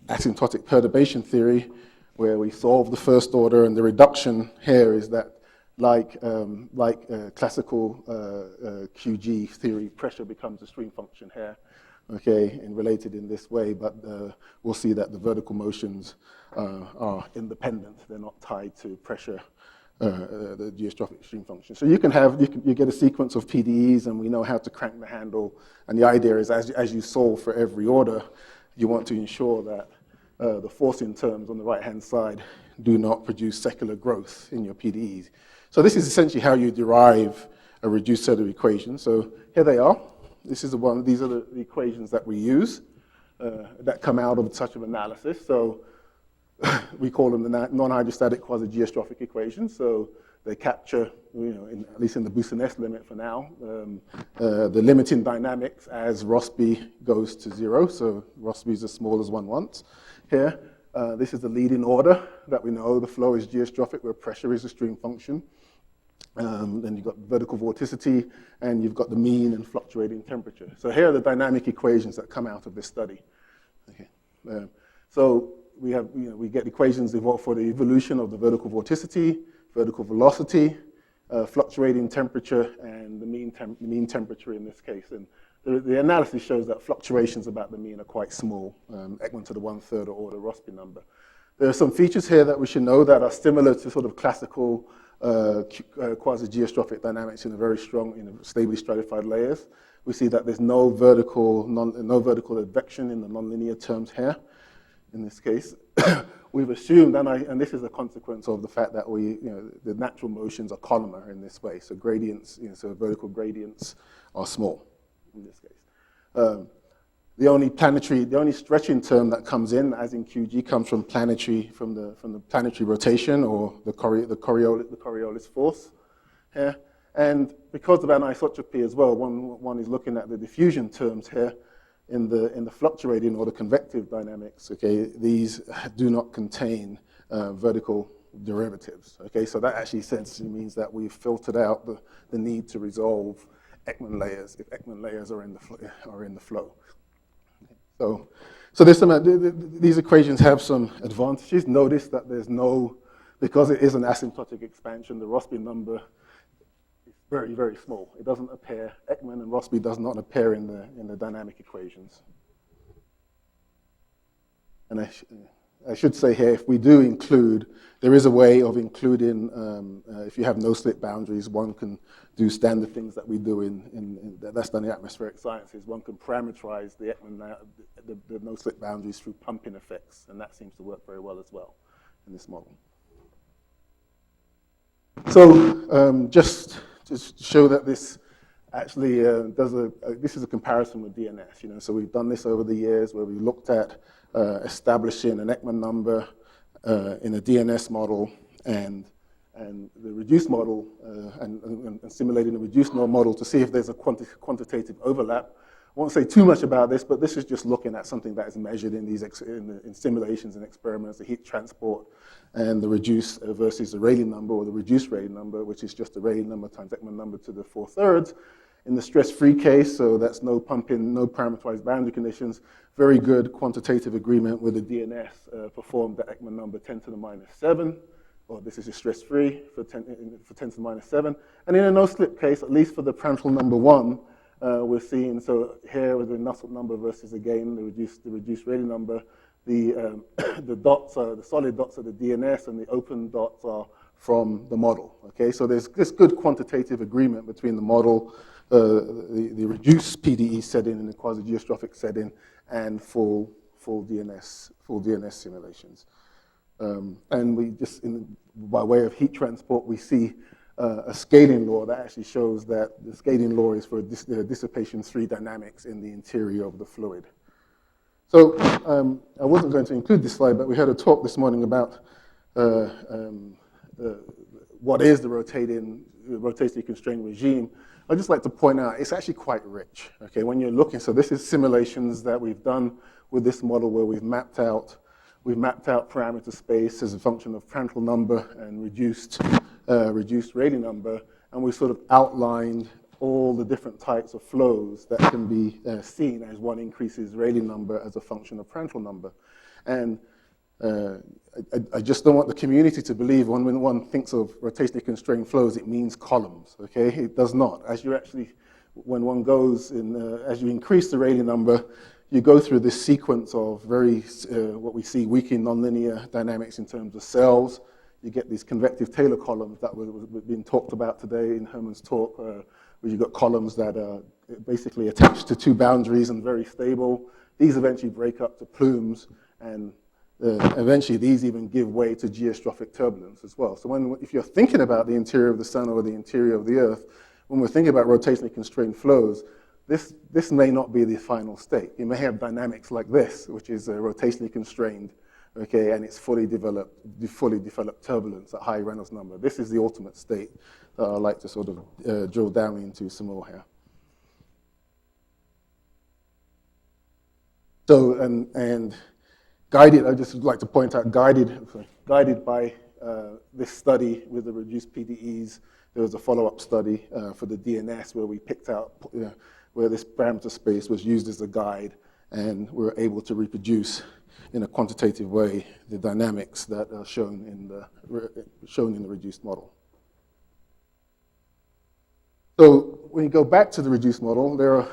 asymptotic perturbation theory, where we solve the first order, and the reduction here is that like classical QG theory, pressure becomes a stream function here, okay, and related in this way, but we'll see that the vertical motions are independent. They're not tied to pressure, the geostrophic stream function. So you get a sequence of PDEs, and we know how to crank the handle, and the idea is as you solve for every order, you want to ensure that the forcing terms on the right-hand side do not produce secular growth in your PDEs. So this is essentially how you derive a reduced set of equations. So here they are. These are the equations that we use that come out of such an analysis. So we call them the non-hydrostatic quasi-geostrophic equations. So they capture, at least in the Boussinesq limit for now, the limiting dynamics as Rossby goes to 0. So Rossby is as small as one wants. Here, this is the leading order that we know the flow is geostrophic, where pressure is a stream function. Then you've got vertical vorticity, and you've got the mean and fluctuating temperature. So here are the dynamic equations that come out of this study. Okay. So we get equations for the evolution of the vertical vorticity, vertical velocity, fluctuating temperature, and the mean temperature in this case. And the analysis shows that fluctuations about the mean are quite small, Ekman to the 1/3 order Rossby number. There are some features here that we should know that are similar to sort of classical quasi-geostrophic dynamics in a very strong, stably stratified layers. We see that there's no vertical advection in the nonlinear terms here. In this case, we've assumed, and this is a consequence of the fact that the natural motions are columnar in this way. So gradients, so vertical gradients are small in this case. The only stretching term that comes in, as in QG, comes from the planetary rotation, or the Coriolis force here. And because of anisotropy as well, one is looking at the diffusion terms here in the fluctuating or the convective dynamics. Okay, these do not contain vertical derivatives. Okay, so that actually essentially means that we've filtered out the need to resolve Ekman layers if Ekman layers are in the flow. So there's these equations have some advantages. Notice that there's because it is an asymptotic expansion, the Rossby number is very, very small. It doesn't appear, Ekman and Rossby does not appear in the dynamic equations. And I should say here, if we do include, there is a way of including, if you have no-slip boundaries, one can do standard things that we do that's done in atmospheric sciences. One can parameterize the no-slip boundaries through pumping effects, and that seems to work very well as well in this model. So just to show that this actually this is a comparison with DNS. So we've done this over the years where we looked at establishing an Ekman number in a DNS model and the reduced model and simulating a reduced model to see if there's a quantitative overlap. won't say too much about this, but this is just looking at something that is measured in these in simulations and experiments, the heat transport and the reduced versus the Rayleigh number, or the reduced Rayleigh number, which is just the Rayleigh number times Ekman number to the 4/3. In the stress-free case, so that's no pumping, no parameterized boundary conditions, very good quantitative agreement with the DNS performed at Ekman number 10 to the minus 7. Or this is a stress-free for 10 to the minus 7. And in a no-slip case, at least for the Prandtl number 1, we're seeing, so here with the Nusselt number versus, again, the reduced Rayleigh number, the dots are, the solid dots are the DNS, and the open dots are from the model. Okay, so there's this good quantitative agreement between the model, the reduced PDE setting and the quasi-geostrophic setting, and full DNS simulations. And we just, by way of heat transport, we see a scaling law that actually shows that the scaling law is for dissipation-3 dynamics in the interior of the fluid. So I wasn't going to include this slide, but we had a talk this morning about what is the rotationally constrained regime. I'd just like to point out it's actually quite rich. Okay, when you're looking, so this is simulations that we've done with this model where we've mapped out parameter space as a function of Prandtl number and reduced Rayleigh number, and we sort of outlined all the different types of flows that can be seen as one increases Rayleigh number as a function of Prandtl number. And I just don't want the community to believe when one thinks of rotationally constrained flows, it means columns, okay? It does not. As you actually, when one goes in, as you increase the Rayleigh number, you go through this sequence of very, what we see weakening nonlinear dynamics in terms of cells. You get these convective Taylor columns that were being talked about today in Herman's talk, where you've got columns that are basically attached to two boundaries and very stable. These eventually break up to plumes, and eventually these even give way to geostrophic turbulence as well. So if you're thinking about the interior of the sun or the interior of the Earth, when we're thinking about rotationally constrained flows, this may not be the final state. You may have dynamics like this, which is rotationally constrained, okay, and it's fully developed turbulence at high Reynolds number. This is the ultimate state that I'd like to sort of drill down into some more here. So, and guided, I just would like to point out, guided by this study with the reduced PDEs, there was a follow-up study for the DNS where we picked out where this parameter space was used as a guide, and we were able to reproduce in a quantitative way the dynamics that are shown in the reduced model. So when you go back to the reduced model, there are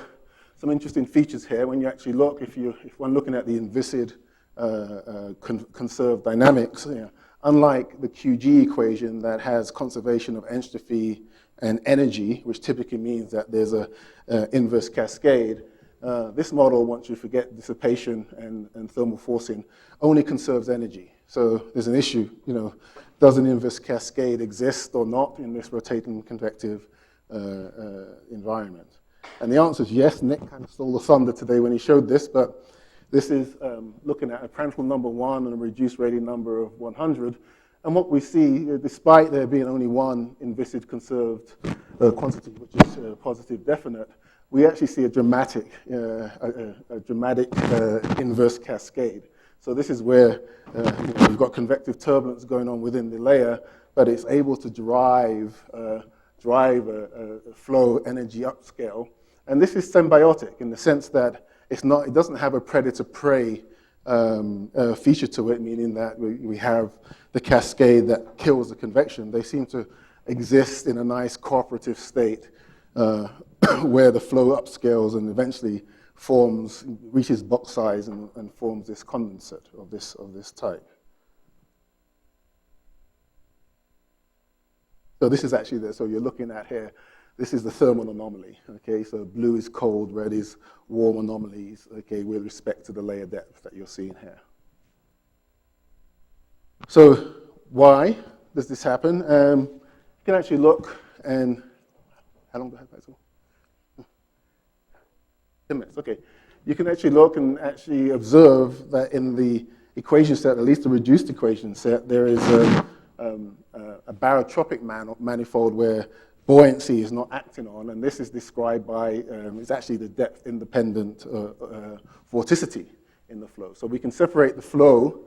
some interesting features here. When you actually look, if one looking at the inviscid conserved dynamics, unlike the QG equation that has conservation of entropy and energy, which typically means that there's a inverse cascade, this model, once you forget dissipation and thermal forcing, only conserves energy. So there's an issue, does an inverse cascade exist or not in this rotating convective environment? And the answer is yes. Nick kind of stole the thunder today when he showed this, but this is looking at a Prandtl number 1 and a reduced Rayleigh number of 100. And what we see, despite there being only one inviscid conserved quantity, which is positive definite, we actually see a dramatic inverse cascade. So this is where you've got convective turbulence going on within the layer, but it's able to drive a flow energy upscale. And this is symbiotic in the sense that it doesn't have a predator-prey feature to it, meaning that we have the cascade that kills the convection. They seem to exist in a nice cooperative state where the flow upscales and eventually reaches box size and forms this condensate of this type. So this is actually so you're looking at here, this is the thermal anomaly, okay? So blue is cold, red is warm anomalies, okay, with respect to the layer depth that you're seeing here. So why does this happen? You can actually look and, how long do I have? 10 minutes, okay. You can actually look and actually observe that in the equation set, at least the reduced equation set, there is a barotropic manifold where buoyancy is not acting on, and this is described by, it's actually the depth-independent vorticity in the flow. So we can separate the flow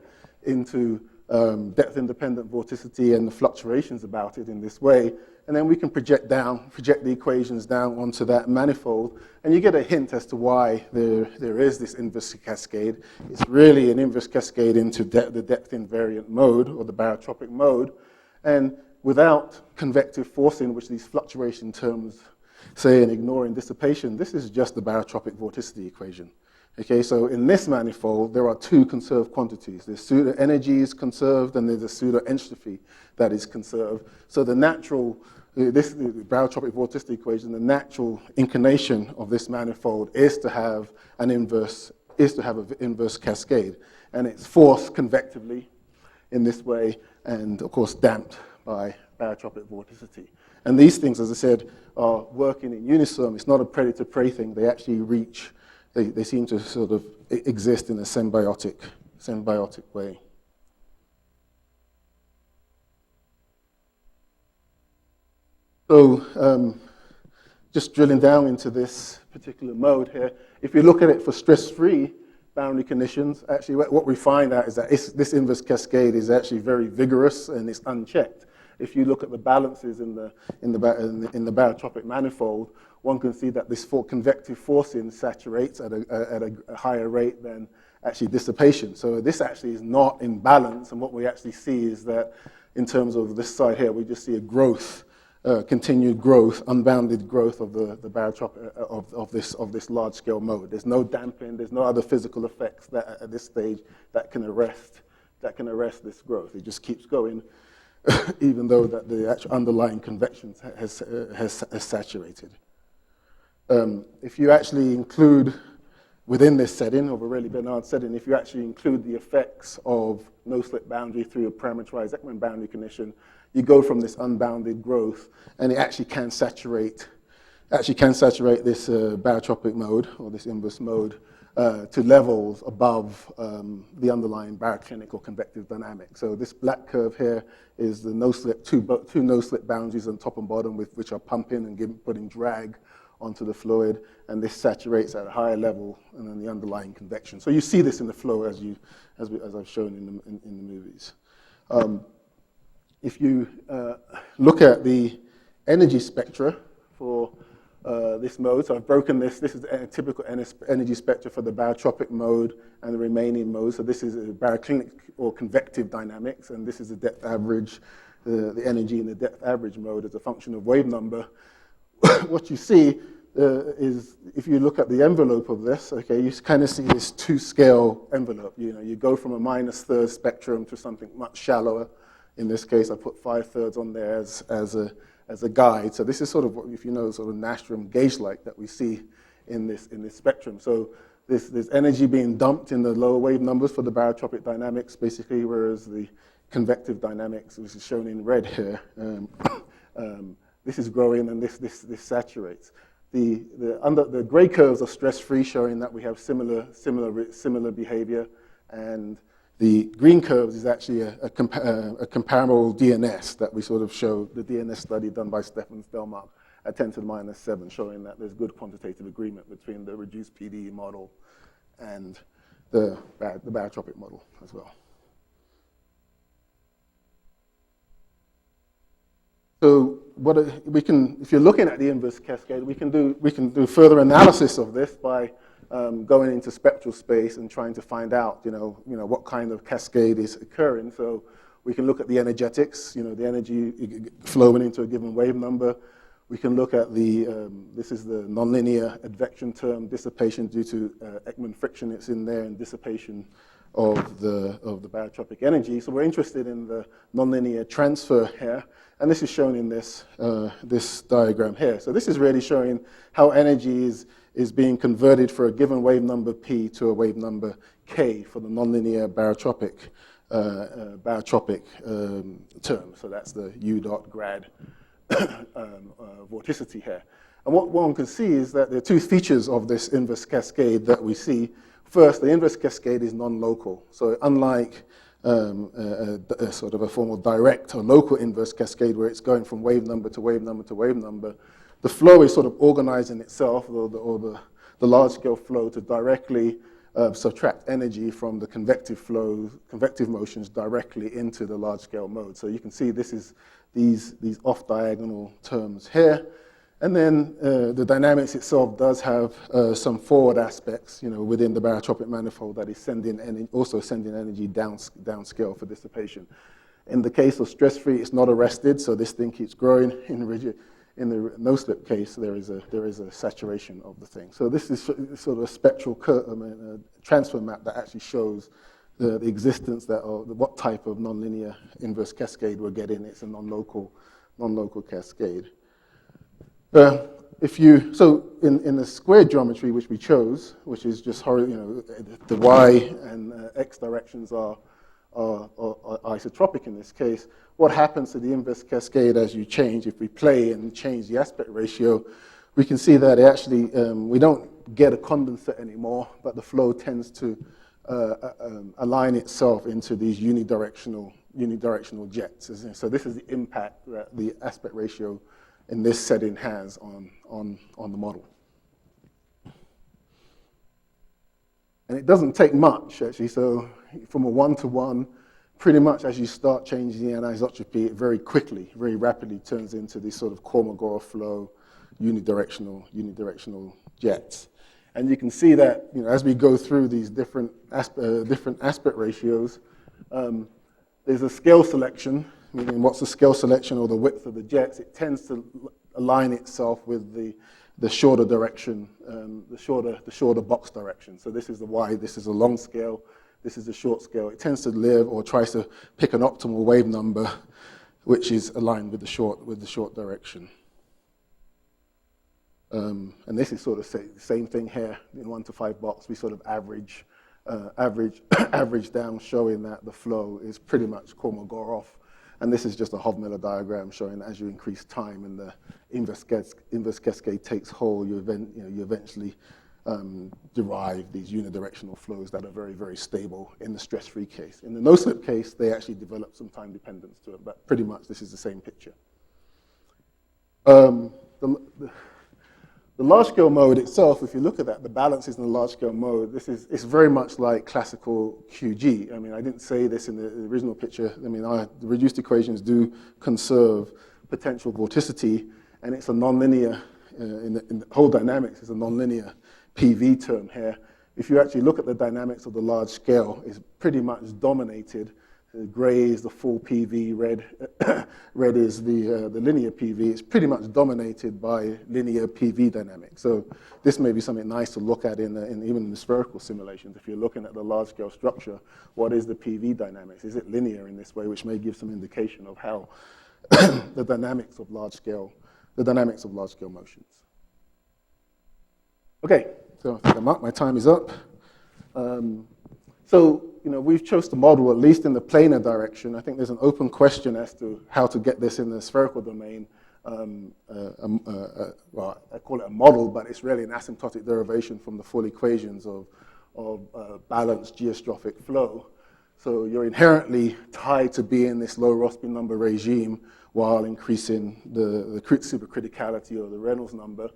into depth-independent vorticity and the fluctuations about it in this way, and then we can project the equations down onto that manifold, and you get a hint as to why there is this inverse cascade. It's really an inverse cascade into the depth-invariant mode, or the barotropic mode, and without convective forcing, which these fluctuation terms say, and ignoring dissipation, this is just the barotropic vorticity equation. Okay, so in this manifold, there are two conserved quantities. There's pseudo-energy is conserved, and there's a pseudo-entropy that is conserved. So the natural, the barotropic vorticity equation, the natural inclination of this manifold is to have an inverse cascade. And it's forced convectively in this way, and of course damped by barotropic vorticity. And these things, as I said, are working in unison. It's not a predator-prey thing. They actually reach, they seem to sort of exist in a symbiotic way. So just drilling down into this particular mode here, if you look at it for stress-free boundary conditions, actually what we find out is that this inverse cascade is actually very vigorous and it's unchecked. If you look at the balances in the barotropic manifold, one can see that this convective forcing saturates at a higher rate than actually dissipation. So this actually is not in balance, and what we actually see is that in terms of this side here, we just see a growth, continued growth, unbounded growth of the barotropic of this large-scale mode. There's no damping, there's no other physical effects that at this stage that can arrest this growth. It just keeps going, even though that the actual underlying convection has saturated. If you actually include, within this setting, of a Rayleigh-Bernard setting, if you actually include the effects of no-slip boundary through a parameterized Ekman boundary condition, you go from this unbounded growth, and it actually can saturate this barotropic mode, or this inverse mode, to levels above the underlying baroclinic or convective dynamics. So this black curve here is the no-slip, two no-slip boundaries on top and bottom, which are pumping and putting drag onto the fluid, and this saturates at a higher level and then the underlying convection. So you see this in the flow as I've shown in the movies. If you look at the energy spectra for this mode, so I've broken this is a typical energy spectra for the barotropic mode and the remaining modes. So this is a baroclinic or convective dynamics, and this is the depth average, the energy in the depth average mode as a function of wave number. What you see is, if you look at the envelope of this, okay, you kind of see this two-scale envelope. You go from a -3rd spectrum to something much shallower. In this case, I put 5/3 on there as a guide. So this is sort of what, if you know, sort of Nastrom gauge-like that we see in this spectrum. So there's energy being dumped in the lower wave numbers for the barotropic dynamics, basically, whereas the convective dynamics, which is shown in red here, this is growing and this saturates. The gray curves are stress-free, showing that we have similar behavior, and the green curves is actually a comparable DNS that we sort of show, the DNS study done by Stefan Stelmark at 10 to the -7, showing that there's good quantitative agreement between the reduced PDE model and the barotropic model as well. So if you're looking at the inverse cascade, we can do further analysis of this by going into spectral space and trying to find out, what kind of cascade is occurring. So we can look at the energetics, the energy flowing into a given wave number. We can look at this is the nonlinear advection term, dissipation due to Ekman friction, it's in there, and dissipation of the barotropic energy. So we're interested in the nonlinear transfer here, and this is shown in this diagram here. So this is really showing how energy is being converted for a given wave number P to a wave number K for the nonlinear barotropic term. So that's the U dot grad vorticity here. And what one can see is that there are two features of this inverse cascade that we see. First, the inverse cascade is non-local. So unlike a sort of a form of direct or local inverse cascade where it's going from wave number to wave number to wave number, the flow is sort of organizing itself, or the large-scale flow, to directly subtract energy from the convective motions directly into the large-scale mode. So you can see this is these off-diagonal terms here. And then the dynamics itself does have some forward aspects, within the barotropic manifold that is also sending energy downscale for dissipation. In the case of stress-free, it's not arrested, so this thing keeps growing. In the no-slip case, there is a saturation of the thing. So this is sort of a spectral transfer map that actually shows the existence what type of nonlinear inverse cascade we're getting. It's a non-local cascade. So in the square geometry which we chose, which is just the y and x directions are isotropic in this case, what happens to the inverse cascade as you change? If we play and change the aspect ratio, we can see that actually we don't get a condensate anymore, but the flow tends to align itself into these unidirectional jets. So this is the impact that the aspect ratio in this setting has on the model. And it doesn't take much, actually. So from a 1-to-1, pretty much as you start changing the anisotropy, it very quickly, very rapidly turns into this sort of Kolmogorov flow, unidirectional jets. And you can see that as we go through these different aspect ratios, there's a scale selection. Meaning, what's the scale selection or the width of the jets? It tends to align itself with the shorter direction, the shorter box direction. So this is the wide, this is a long scale, this is a short scale. It tends to live or tries to pick an optimal wave number, which is aligned with the short direction. And this is sort of the same thing here in 1 to 5 box. We sort of average down, showing that the flow is pretty much Kolmogorov. And this is just a Hofmiller diagram showing that as you increase time and the inverse cascade takes hold, you eventually derive these unidirectional flows that are very, very stable in the stress-free case. In the no-slip case, they actually develop some time dependence to it, but pretty much this is the same picture. The large-scale mode itself, if you look at that, the balances in the large-scale mode, it's very much like classical QG. I mean, I didn't say this in the original picture. I mean, the reduced equations do conserve potential vorticity, and it's a nonlinear, in the whole dynamics, is a nonlinear PV term here. If you actually look at the dynamics of the large scale, it's pretty much dominated. Gray is the full PV, red is the linear PV. It's pretty much dominated by linear PV dynamics. So this may be something nice to look at even in the spherical simulations. If you're looking at the large-scale structure, what is the PV dynamics? Is it linear in this way, which may give some indication of how the dynamics of large-scale motions. Okay, so I think my time is up. So we've chose to model, at least in the planar direction. I think there's an open question as to how to get this in the spherical domain. Well, I call it a model, but it's really an asymptotic derivation from the full equations of balanced geostrophic flow. So you're inherently tied to be in this low Rossby number regime while increasing the supercriticality or the Reynolds number.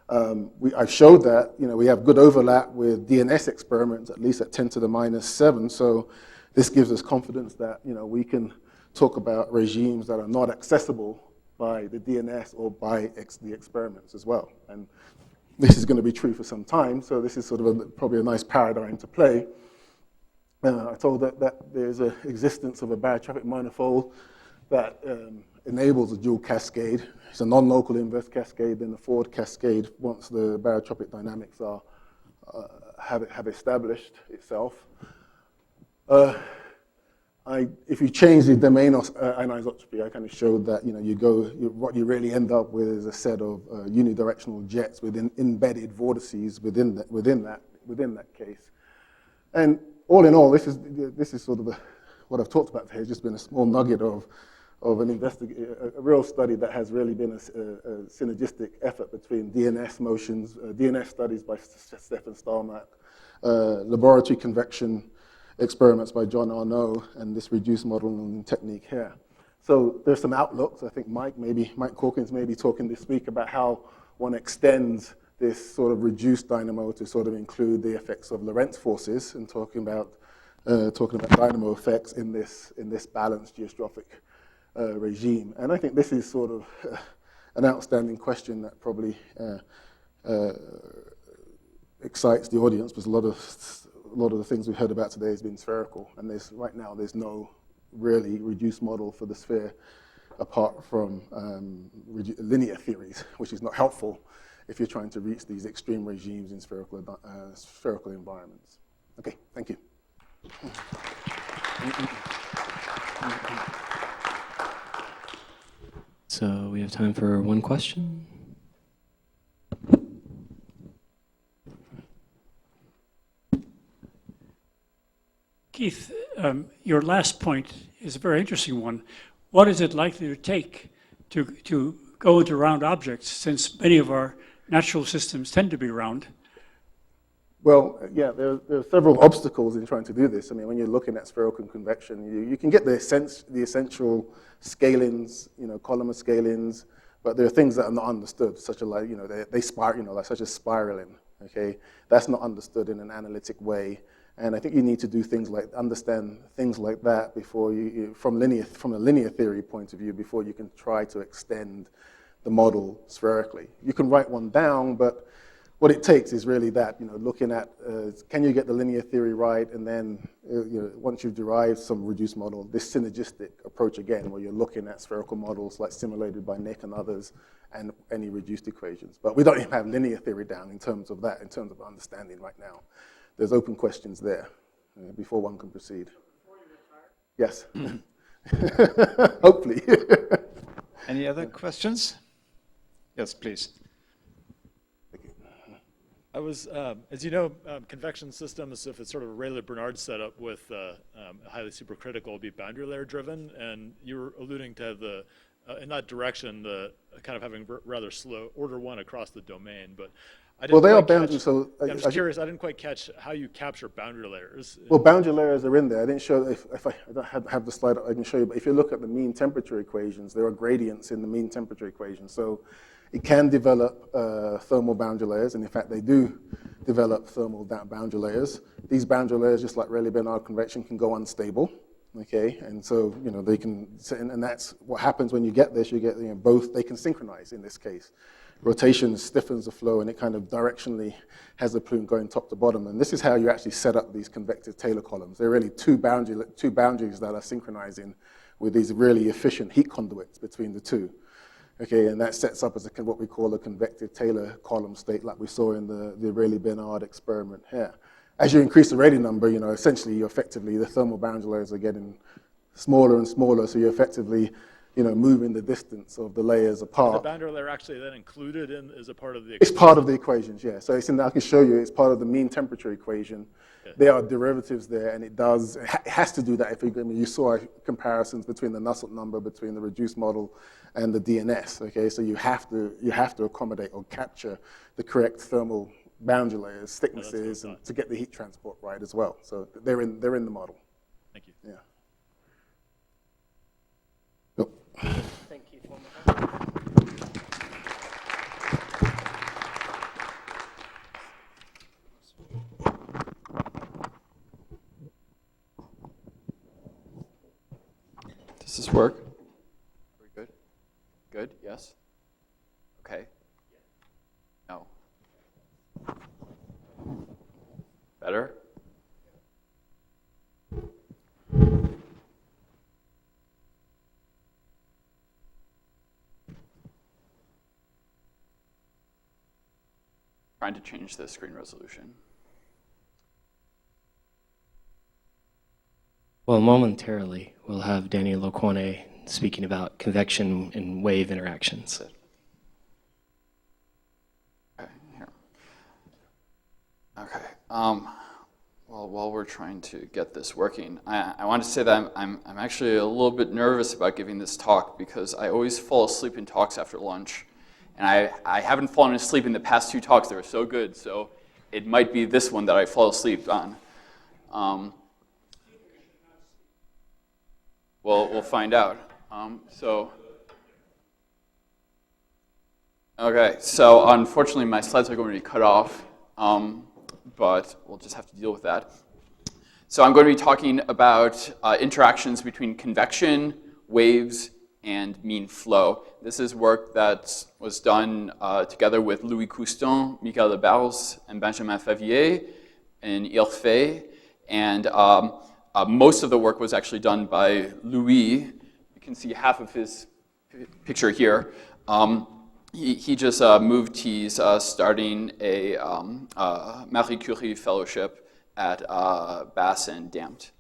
I've showed that we have good overlap with DNS experiments, at least at 10 to the minus 7. So this gives us confidence that we can talk about regimes that are not accessible by the DNS or by the experiments as well. And this is going to be true for some time. So this is sort of probably a nice paradigm to play. I told that there's an existence of a barotropic manifold that enables a dual cascade. It's a non-local inverse cascade, then the forward cascade once the barotropic dynamics have established itself. If you change the domain of anisotropy, I kind of showed that what you really end up with is a set of unidirectional jets within embedded vortices within that case. And all in all, this is sort of what I've talked about here. Has just been a small nugget of a real study that has really been a synergistic effort between DNS motions, DNS studies by Stefan Stalmack, laboratory convection experiments by John Arnaud and this reduced modeling technique here. So there's some outlooks. I think Mike Corkins may be talking this week about how one extends this sort of reduced dynamo to sort of include the effects of Lorentz forces, and talking about dynamo effects in this balanced geostrophic regime. And I think this is sort of an outstanding question that probably excites the audience, because a lot of the things we've heard about today has been spherical, and right now there's no really reduced model for the sphere apart from linear theories, which is not helpful if you're trying to reach these extreme regimes in spherical environments. Okay, thank you. So we have time for one question. Keith, your last point is a very interesting one. What is it likely to take to go into round objects, since many of our natural systems tend to be round? Well, yeah, there are several obstacles in trying to do this. I mean, when you're looking at spherical convection, you can get the essential scalings, columnar scalings, but there are things that are not understood, such as they spiral, such as spiraling. Okay, that's not understood in an analytic way. And I think you need to do things like understand things like that before from a linear theory point of view, before you can try to extend the model spherically. You can write one down, but what it takes is really that, looking at can you get the linear theory right, and then once you've derived some reduced model, this synergistic approach again, where you're looking at spherical models like simulated by Nick and others, and any reduced equations. But we don't even have linear theory down in terms of that, in terms of understanding right now. There's open questions there before one can proceed. Before you retire? Yes. Hopefully. Any other questions? Yes, please. I was, as you know, convection systems, if it's sort of a Rayleigh-Bernard setup with highly supercritical, will be boundary layer driven, and you were alluding to in that direction, the kind of having rather slow order one across the domain, but I didn't they are boundary, so I'm just curious, I didn't quite catch how you capture boundary layers. Well, boundary layers are in there. I didn't show, if I don't have the slide, I can show you, but if you look at the mean temperature equations, there are gradients in the mean temperature equation. So it can develop thermal boundary layers, and in fact, they do develop thermal boundary layers. These boundary layers, just like Rayleigh-Bernard convection, can go unstable, okay? And so, they can, and that's what happens when you get this, you get, both, they can synchronize in this case. Rotation stiffens the flow, and it kind of directionally has the plume going top to bottom. And this is how you actually set up these convective Taylor columns. They're really two boundaries that are synchronizing with these really efficient heat conduits between the two. Okay, and that sets up as what we call a convective Taylor column state, like we saw in the Rayleigh-Bernard experiment here. As you increase the Rayleigh number, essentially, the thermal boundary layers are getting smaller and smaller, so you're effectively moving the distance of the layers apart. Is the boundary layer actually then included as a part of the equation? It's part of the equations, yeah. So I can show you, it's part of the mean temperature equation. Okay. There are derivatives there, and it has to do that. You saw comparisons between the Nusselt number, between the reduced model and the DNS, okay? So you have to accommodate or capture the correct thermal boundary layers, thicknesses, and to get the heat transport right as well. So they're in the model. Thank you. Yeah. Thank you. Does this work? Very good. Good, yes? Okay. No. Better? Trying to change the screen resolution. Well, momentarily, we'll have Daniel Okwane speaking about convection and wave interactions. Okay, here. Okay. Well, while we're trying to get this working, I want to say that I'm actually a little bit nervous about giving this talk, because I always fall asleep in talks after lunch. And I haven't fallen asleep in the past two talks. They were so good. So it might be this one that I fall asleep on. we'll find out. Okay, so unfortunately my slides are going to be cut off, but we'll just have to deal with that. So I'm going to be talking about interactions between convection, waves, and mean flow. This is work that was done together with Louis Couston, Michael Lebarz, and Benjamin Favier in IRFE. And most of the work was actually done by Louis. You can see half of his picture here. He just moved. He's starting a Marie Curie fellowship at Bass and Dampt.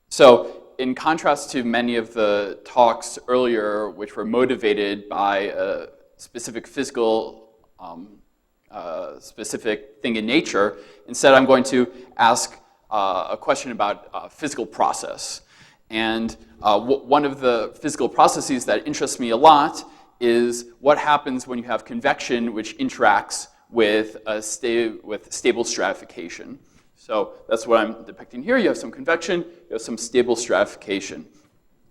So in contrast to many of the talks earlier, which were motivated by a specific physical, specific thing in nature, instead I'm going to ask a question about physical process. And one of the physical processes that interests me a lot is what happens when you have convection which interacts with stable stratification. So that's what I'm depicting here. You have some convection, you have some stable stratification.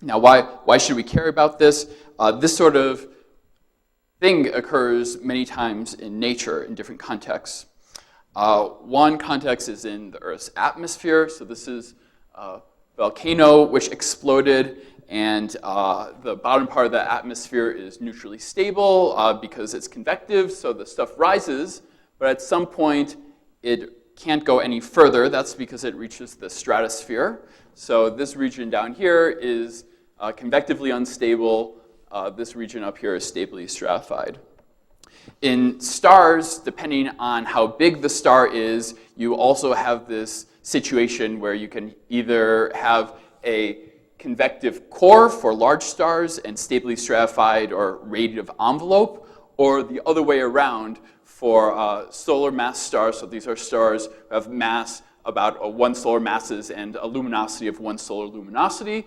Now, why should we care about this? This sort of thing occurs many times in nature in different contexts. One context is in the Earth's atmosphere. So this is a volcano which exploded, and the bottom part of the atmosphere is neutrally stable because it's convective, so the stuff rises, but at some point it can't go any further. That's because it reaches the stratosphere. So this region down here is convectively unstable. This region up here is stably stratified. In stars, depending on how big the star is, you also have this situation where you can either have a convective core for large stars and stably stratified or radiative envelope, or the other way around for solar mass stars. So these are stars who have mass about 1 solar masses and a luminosity of 1 solar luminosity.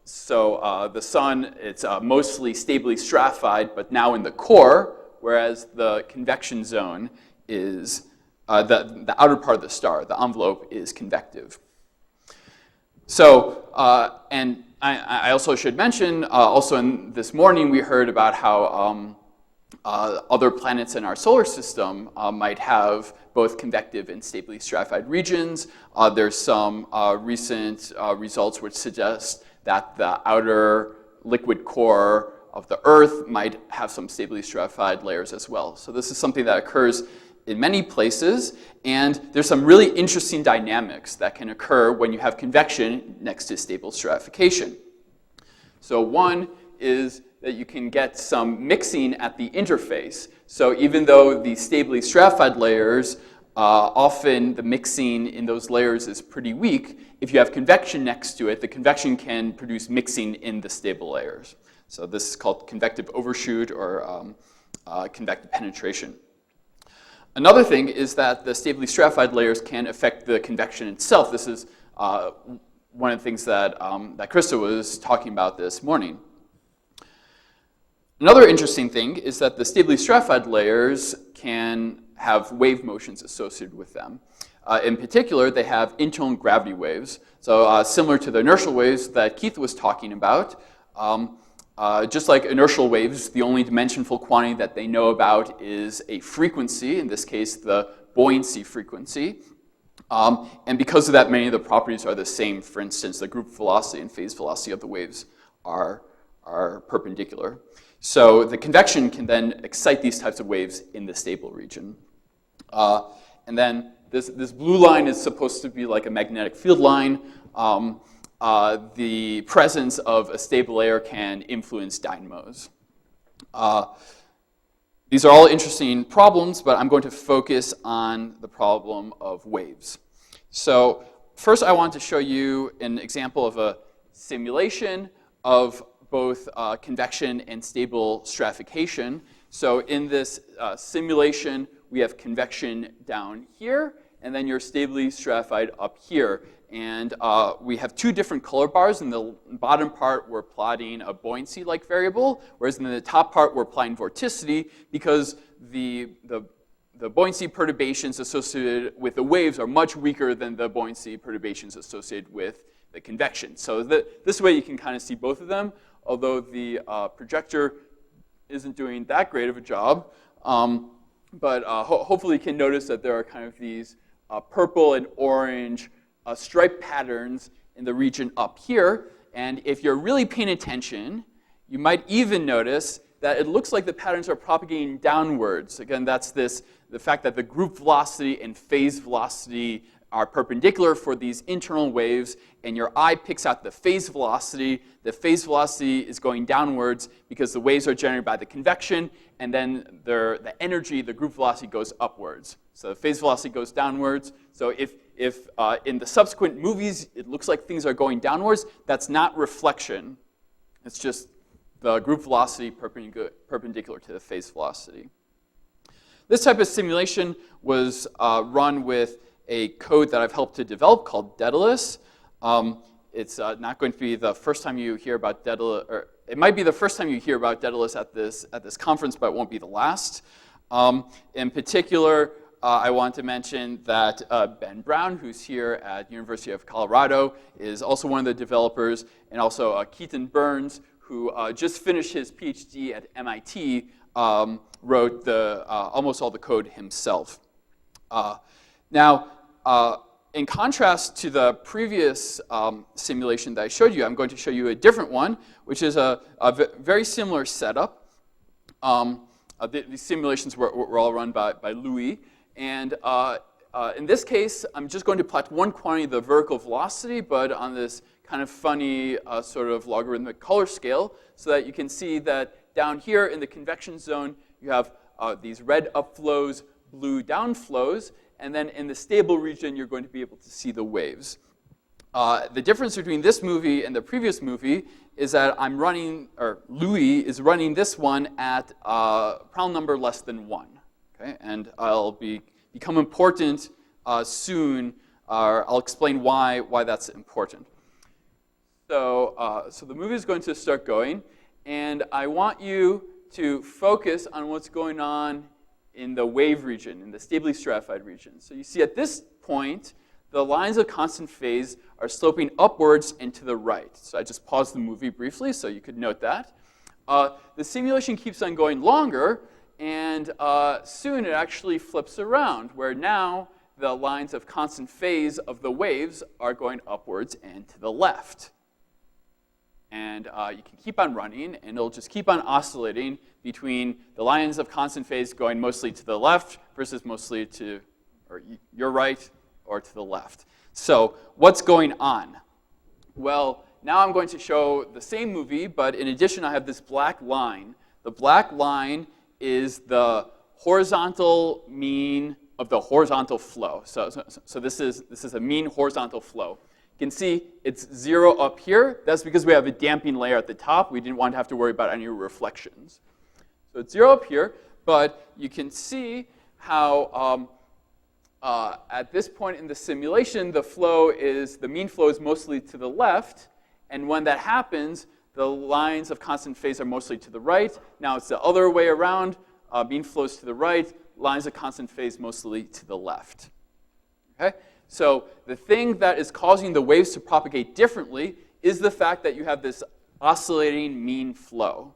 So the sun, it's mostly stably stratified, but now in the core, whereas the convection zone is, the outer part of the star, the envelope, is convective. So, and I also should mention, also in this morning we heard about how other planets in our solar system might have both convective and stably stratified regions. There's some recent results which suggest that the outer liquid core of the Earth might have some stably stratified layers as well. So this is something that occurs in many places, and there's some really interesting dynamics that can occur when you have convection next to stable stratification. So one is that you can get some mixing at the interface. So even though the stably stratified layers, often the mixing in those layers is pretty weak, if you have convection next to it, the convection can produce mixing in the stable layers. So this is called convective overshoot or convective penetration. Another thing is that the stably stratified layers can affect the convection itself. This is one of the things that, that Krista was talking about this morning. Another interesting thing is that the stably stratified layers can have wave motions associated with them. In particular, they have internal gravity waves. So similar to the inertial waves that Keith was talking about, just like inertial waves, the only dimensionful quantity that they know about is a frequency, in this case, the buoyancy frequency. And because of that, many of the properties are the same. For instance, the group velocity and phase velocity of the waves are perpendicular. So the convection can then excite these types of waves in the stable region. And then this blue line is supposed to be like a magnetic field line. The presence of a stable layer can influence dynamos. These are all interesting problems, but I'm going to focus on the problem of waves. So first I want to show you an example of a simulation of both convection and stable stratification. So in this simulation, we have convection down here, and then you're stably stratified up here. And we have two different color bars. In the bottom part, we're plotting a buoyancy-like variable, whereas in the top part, we're plotting vorticity, because the buoyancy perturbations associated with the waves are much weaker than the buoyancy perturbations associated with the convection. So this way you can kind of see both of them, although the projector isn't doing that great of a job. But hopefully you can notice that there are kind of these purple and orange stripe patterns in the region up here. And if you're really paying attention, you might even notice that it looks like the patterns are propagating downwards. Again, that's the fact that the group velocity and phase velocity are perpendicular for these internal waves, and your eye picks out the phase velocity. The phase velocity is going downwards because the waves are generated by the convection, and then the energy, the group velocity, goes upwards. So the phase velocity goes downwards. So if in the subsequent movies it looks like things are going downwards, that's not reflection. It's just the group velocity perpendicular to the phase velocity. This type of simulation was run with a code that I've helped to develop called Daedalus. It's not going to be the first time you hear about Daedalus, or it might be the first time you hear about Daedalus at this conference, but it won't be the last. In particular, I want to mention that Ben Brown, who's here at University of Colorado, is also one of the developers, and also Keaton Burns, who just finished his PhD at MIT, wrote almost all the code himself. Now, in contrast to the previous simulation that I showed you, I'm going to show you a different one, which is a very similar setup. These simulations were all run by Louis. And in this case, I'm just going to plot one quantity, the vertical velocity, but on this kind of funny sort of logarithmic color scale, so that you can see that down here in the convection zone, you have these red upflows, blue downflows, and then in the stable region, you're going to be able to see the waves. The difference between this movie and the previous movie is that Louis is running this one at Prandtl number less than 1. Okay? And I'll become important soon. I'll explain why that's important. So the movie is going to start going, and I want you to focus on what's going on in the wave region, in the stably stratified region. So you see at this point, the lines of constant phase are sloping upwards and to the right. So I just paused the movie briefly so you could note that. The simulation keeps on going longer, and soon it actually flips around, where now the lines of constant phase of the waves are going upwards and to the left. And you can keep on running, and it'll just keep on oscillating between the lines of constant phase going mostly to the left versus mostly to your right or to the left. So what's going on? Well, now I'm going to show the same movie, but in addition, I have this black line. The black line is the horizontal mean of the horizontal flow. So this is a mean horizontal flow. You can see it's 0 up here. That's because we have a damping layer at the top. We didn't want to have to worry about any reflections. So it's 0 up here, but you can see how at this point in the simulation, the mean flow is mostly to the left, and when that happens, the lines of constant phase are mostly to the right. Now it's the other way around. Mean flows to the right, lines of constant phase mostly to the left. Okay? So the thing that is causing the waves to propagate differently is the fact that you have this oscillating mean flow.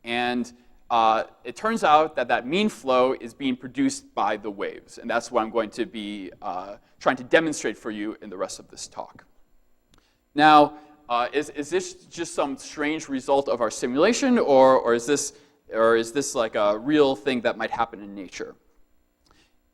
And it turns out that mean flow is being produced by the waves. And that's what I'm going to be trying to demonstrate for you in the rest of this talk. Now, is this just some strange result of our simulation, or is this like a real thing that might happen in nature?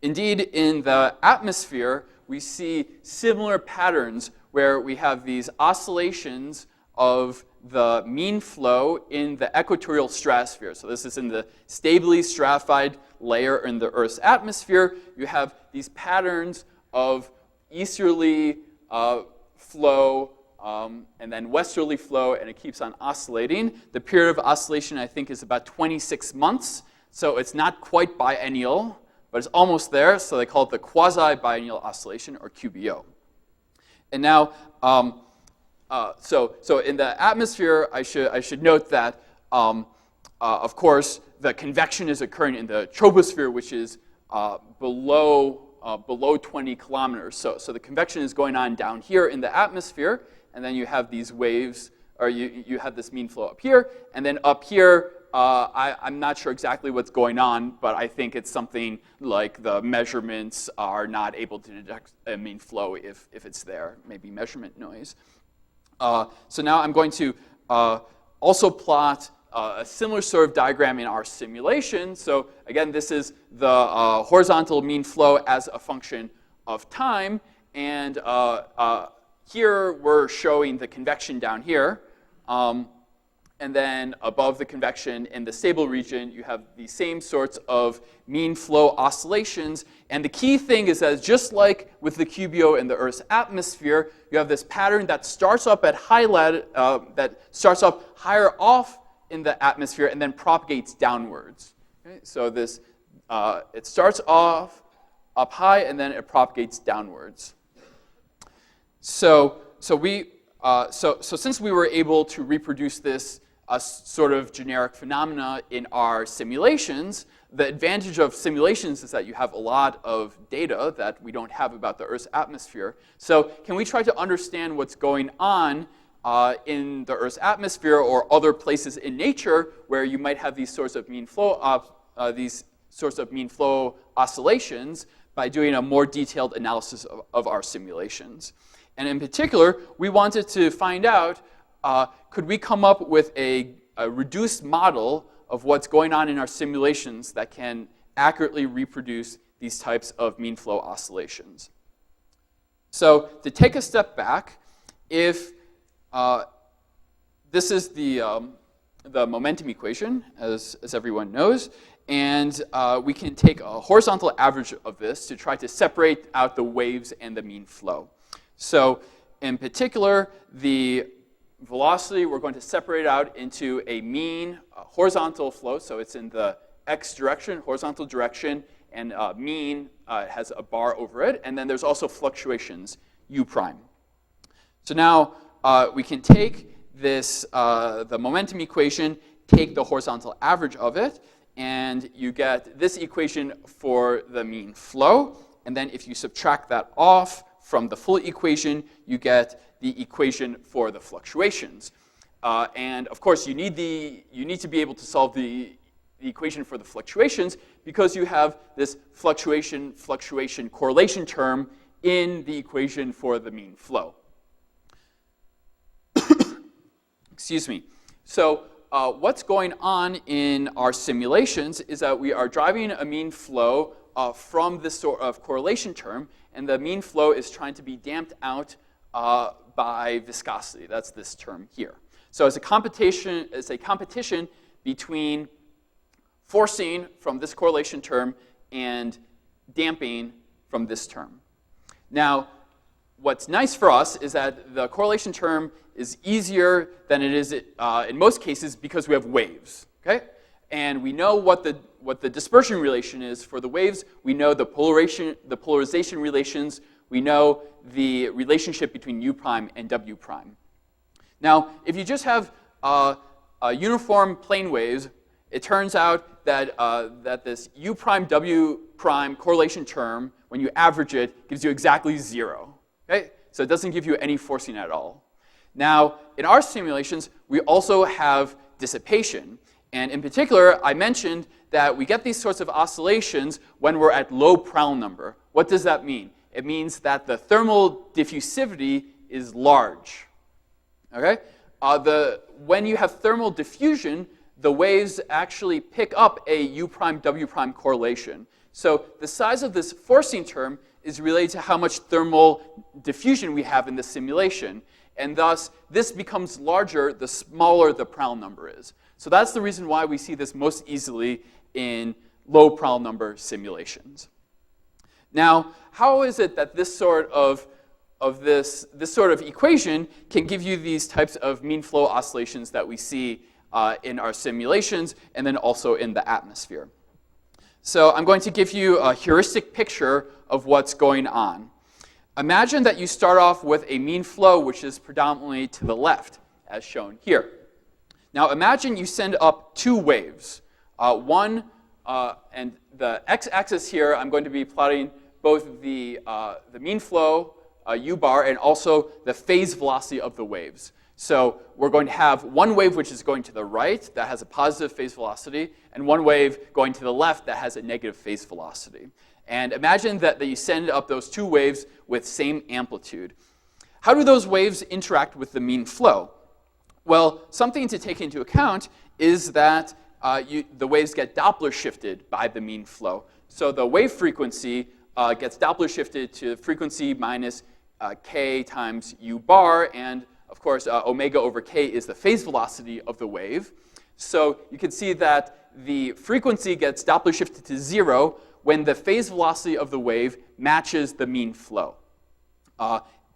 Indeed, in the atmosphere, we see similar patterns where we have these oscillations of the mean flow in the equatorial stratosphere. So this is in the stably stratified layer in the Earth's atmosphere. You have these patterns of easterly flow and then westerly flow, and it keeps on oscillating. The period of oscillation, I think, is about 26 months. So it's not quite biennial, but it's almost there. So they call it the quasi-biennial oscillation, or QBO. And now, so in the atmosphere, I should note that, of course, the convection is occurring in the troposphere, which is below 20 kilometers. So the convection is going on down here in the atmosphere, and then you have these waves, or you have this mean flow up here, and then up here, I'm not sure exactly what's going on, but I think it's something like the measurements are not able to detect a mean flow if it's there, maybe measurement noise. So now I'm going to also plot a similar sort of diagram in our simulation. So again, this is the horizontal mean flow as a function of time, and here we're showing the convection down here. And then above the convection in the stable region, you have the same sorts of mean flow oscillations. And the key thing is that just like with the QBO in the Earth's atmosphere, you have this pattern that starts up at that starts up higher off in the atmosphere and then propagates downwards. Okay? So this it starts off up high and then it propagates downwards. So since we were able to reproduce this sort of generic phenomena in our simulations, the advantage of simulations is that you have a lot of data that we don't have about the Earth's atmosphere. So can we try to understand what's going on in the Earth's atmosphere or other places in nature where you might have these sorts of mean flow oscillations by doing a more detailed analysis of our simulations? And in particular, we wanted to find out, could we come up with a reduced model of what's going on in our simulations that can accurately reproduce these types of mean flow oscillations? So to take a step back, if this is the momentum equation, as everyone knows, and we can take a horizontal average of this to try to separate out the waves and the mean flow. So in particular, the velocity, we're going to separate out into a mean horizontal flow. So it's in the x direction, horizontal direction, and mean has a bar over it. And then there's also fluctuations, u prime. So now we can take this, the momentum equation, take the horizontal average of it, and you get this equation for the mean flow. And then if you subtract that off from the full equation, you get the equation for the fluctuations. And of course, you need to be able to solve the equation for the fluctuations because you have this fluctuation correlation term in the equation for the mean flow. Excuse me. So what's going on in our simulations is that we are driving a mean flow from this sort of correlation term, and the mean flow is trying to be damped out by viscosity. That's this term here. So it's a competition between forcing from this correlation term and damping from this term. Now, what's nice for us is that the correlation term is easier than it is in most cases because we have waves. Okay? And we know what the dispersion relation is for the waves. We know the polarization relations. We know the relationship between u prime and w prime. Now, if you just have uniform plane waves, it turns out that, that this u prime w prime correlation term, when you average it, gives you exactly 0. Okay? So it doesn't give you any forcing at all. Now, in our simulations, we also have dissipation. And in particular, I mentioned that we get these sorts of oscillations when we're at low Prandtl number. What does that mean? It means that the thermal diffusivity is large. Okay? When you have thermal diffusion, the waves actually pick up a u prime w prime correlation. So the size of this forcing term is related to how much thermal diffusion we have in the simulation. And thus, this becomes larger the smaller the Prandtl number is. So that's the reason why we see this most easily in low Prandtl number simulations. Now, how is it that this sort of equation can give you these types of mean flow oscillations that we see in our simulations and then also in the atmosphere? So I'm going to give you a heuristic picture of what's going on. Imagine that you start off with a mean flow which is predominantly to the left, as shown here. Now imagine you send up two waves. One, and the x-axis here, I'm going to be plotting both the mean flow u bar, and also the phase velocity of the waves. So we're going to have one wave which is going to the right that has a positive phase velocity, and one wave going to the left that has a negative phase velocity. And imagine that you send up those two waves with same amplitude. How do those waves interact with the mean flow? Well, something to take into account is that the waves get Doppler shifted by the mean flow. So the wave frequency gets Doppler shifted to frequency minus k times u bar, and of course omega over k is the phase velocity of the wave. So you can see that the frequency gets Doppler shifted to 0 when the phase velocity of the wave matches the mean flow.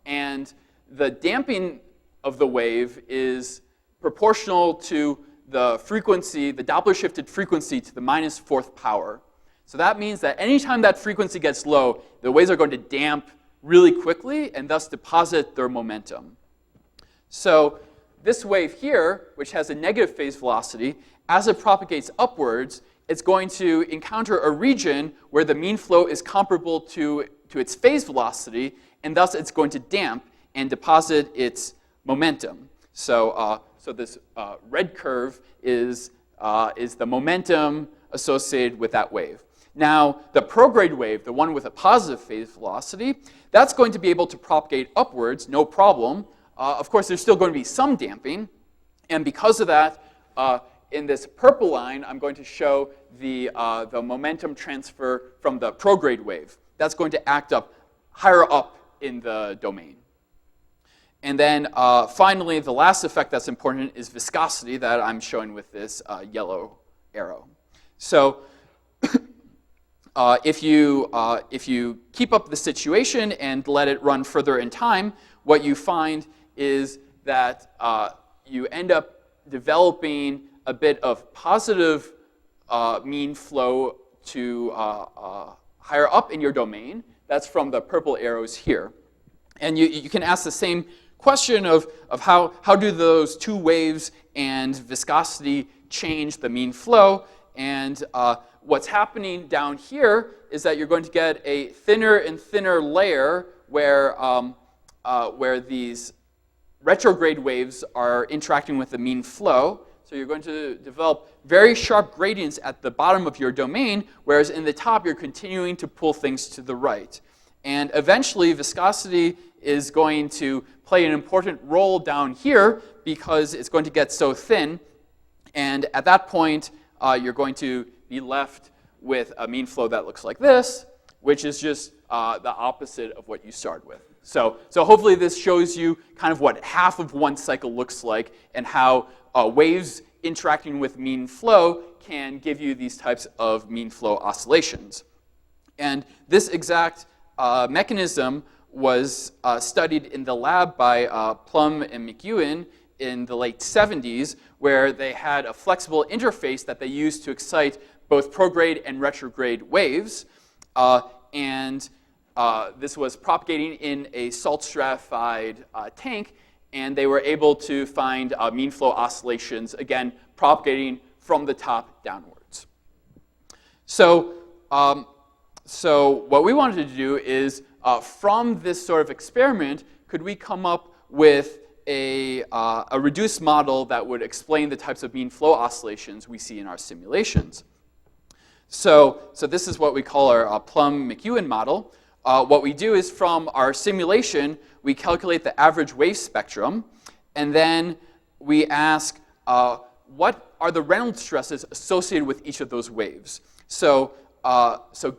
And the damping of the wave is proportional to the frequency, the Doppler shifted frequency, to the minus 4th power. So that means that anytime that frequency gets low, the waves are going to damp really quickly and thus deposit their momentum. So this wave here, which has a negative phase velocity, as it propagates upwards, it's going to encounter a region where the mean flow is comparable to its phase velocity, and thus it's going to damp and deposit its momentum. So, this red curve is the momentum associated with that wave. Now, the prograde wave, the one with a positive phase velocity, that's going to be able to propagate upwards, no problem. Of course, there's still going to be some damping, and because of that, in this purple line, I'm going to show the momentum transfer from the prograde wave. That's going to act up higher up in the domain. And then finally, the last effect that's important is viscosity that I'm showing with this yellow arrow. So if you keep up the situation and let it run further in time, what you find is that you end up developing a bit of positive mean flow to higher up in your domain. That's from the purple arrows here. And you can ask the same question of how do those two waves and viscosity change the mean flow. And what's happening down here is that you're going to get a thinner and thinner layer where these retrograde waves are interacting with the mean flow. So you're going to develop very sharp gradients at the bottom of your domain, whereas in the top you're continuing to pull things to the right. And eventually viscosity is going to play an important role down here because it's going to get so thin. And at that point, you're going to be left with a mean flow that looks like this, which is just the opposite of what you start with. So hopefully this shows you kind of what half of one cycle looks like and how waves interacting with mean flow can give you these types of mean flow oscillations. And this exact mechanism was studied in the lab by Plum and McEwen in the late 70s, where they had a flexible interface that they used to excite both prograde and retrograde waves. This was propagating in a salt stratified tank, and they were able to find mean flow oscillations, again, propagating from the top downwards. So what we wanted to do is, from this sort of experiment, could we come up with a reduced model that would explain the types of mean flow oscillations we see in our simulations? So this is what we call our Plum-McEwen model. What we do is, from our simulation, we calculate the average wave spectrum, and then we ask what are the Reynolds stresses associated with each of those waves. So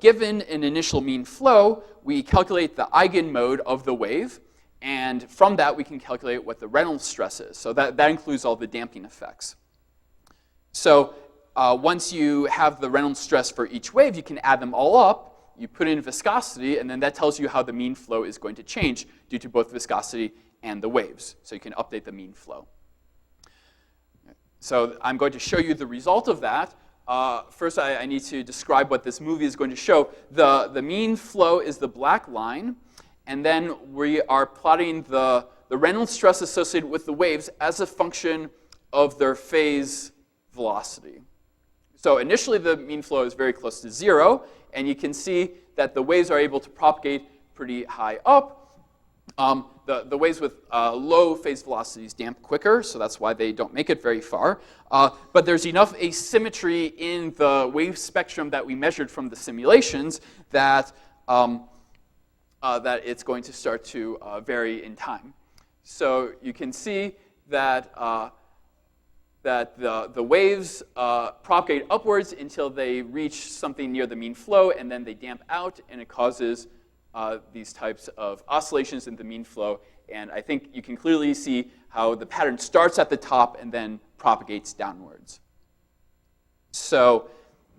given an initial mean flow, we calculate the eigenmode of the wave, and from that we can calculate what the Reynolds stress is. So that includes all the damping effects. So once you have the Reynolds stress for each wave, you can add them all up. You put in viscosity, and then that tells you how the mean flow is going to change due to both viscosity and the waves. So you can update the mean flow. So I'm going to show you the result of that. First, I need to describe what this movie is going to show. The mean flow is the black line, and then we are plotting the Reynolds stress associated with the waves as a function of their phase velocity. So initially, the mean flow is very close to 0, and you can see that the waves are able to propagate pretty high up. The waves with low phase velocities damp quicker, so that's why they don't make it very far. But there's enough asymmetry in the wave spectrum that we measured from the simulations that, that it's going to start to vary in time. So you can see that, that the waves propagate upwards until they reach something near the mean flow, and then they damp out, and it causes these types of oscillations in the mean flow. And I think you can clearly see how the pattern starts at the top and then propagates downwards. So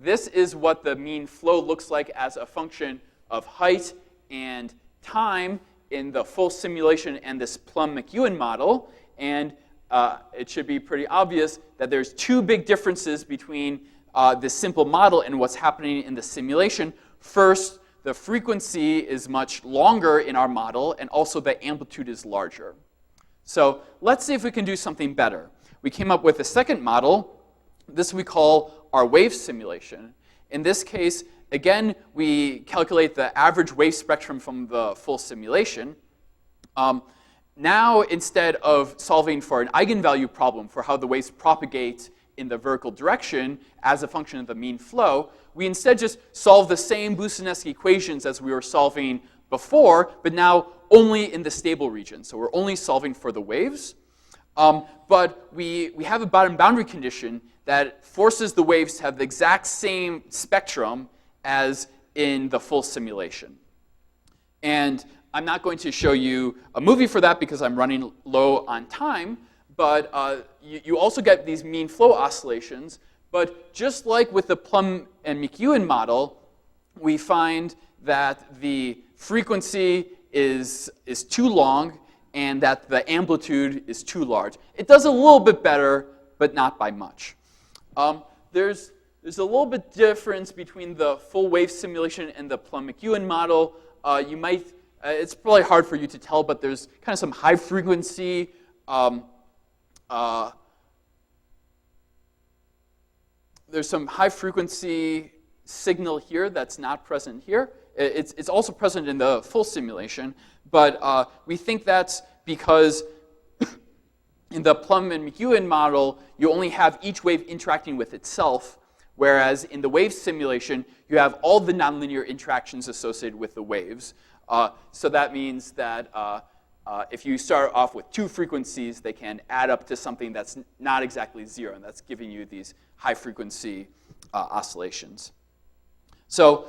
this is what the mean flow looks like as a function of height and time in the full simulation and this Plum-McEwen model. And it should be pretty obvious that there's two big differences between this simple model and what's happening in the simulation. First, the frequency is much longer in our model, and also the amplitude is larger. So let's see if we can do something better. We came up with a second model. This we call our wave simulation. In this case, again, we calculate the average wave spectrum from the full simulation. Now, instead of solving for an eigenvalue problem for how the waves propagate in the vertical direction as a function of the mean flow, we instead just solve the same Boussinesq equations as we were solving before, but now only in the stable region. So we're only solving for the waves. But we have a bottom boundary condition that forces the waves to have the exact same spectrum as in the full simulation. And I'm not going to show you a movie for that because I'm running low on time, but you also get these mean flow oscillations. But just like with the Plum and McEwen model, we find that the frequency is too long and that the amplitude is too large. It does a little bit better, but not by much. There's a little bit difference between the full wave simulation and the Plum-McEwen model. It's probably hard for you to tell, but there's kind of some high frequency there's some high frequency signal here that's not present here. It's also present in the full simulation, but we think that's because in the Plum and McEwen model, you only have each wave interacting with itself, whereas in the wave simulation, you have all the nonlinear interactions associated with the waves. So that means that if you start off with two frequencies, they can add up to something that's not exactly zero, and that's giving you these high-frequency oscillations. So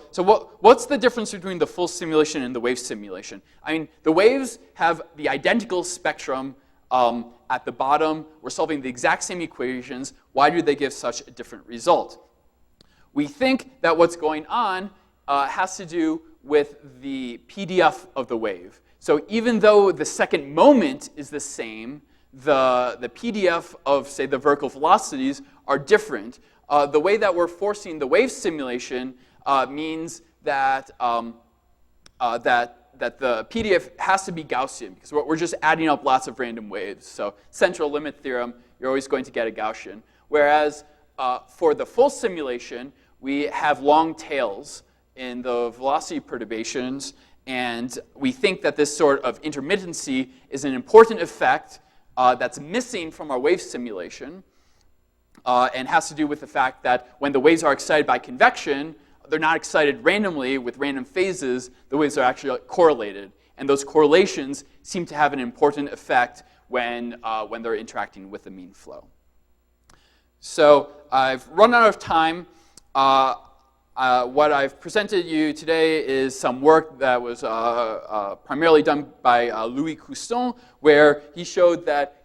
what's the difference between the full simulation and the wave simulation? I mean, the waves have the identical spectrum at the bottom. We're solving the exact same equations. Why do they give such a different result? We think that what's going on has to do with the PDF of the wave. So even though the second moment is the same, the PDF of, say, the vertical velocities are different. The way that we're forcing the wave simulation means that, that the PDF has to be Gaussian, because we're just adding up lots of random waves. So central limit theorem, you're always going to get a Gaussian. Whereas for the full simulation, we have long tails in the velocity perturbations, and we think that this sort of intermittency is an important effect that's missing from our wave simulation, and has to do with the fact that when the waves are excited by convection, they're not excited randomly with random phases. The waves are actually correlated, and those correlations seem to have an important effect when they're interacting with the mean flow. So I've run out of time. What I've presented you today is some work that was primarily done by Louis Couston, where he showed that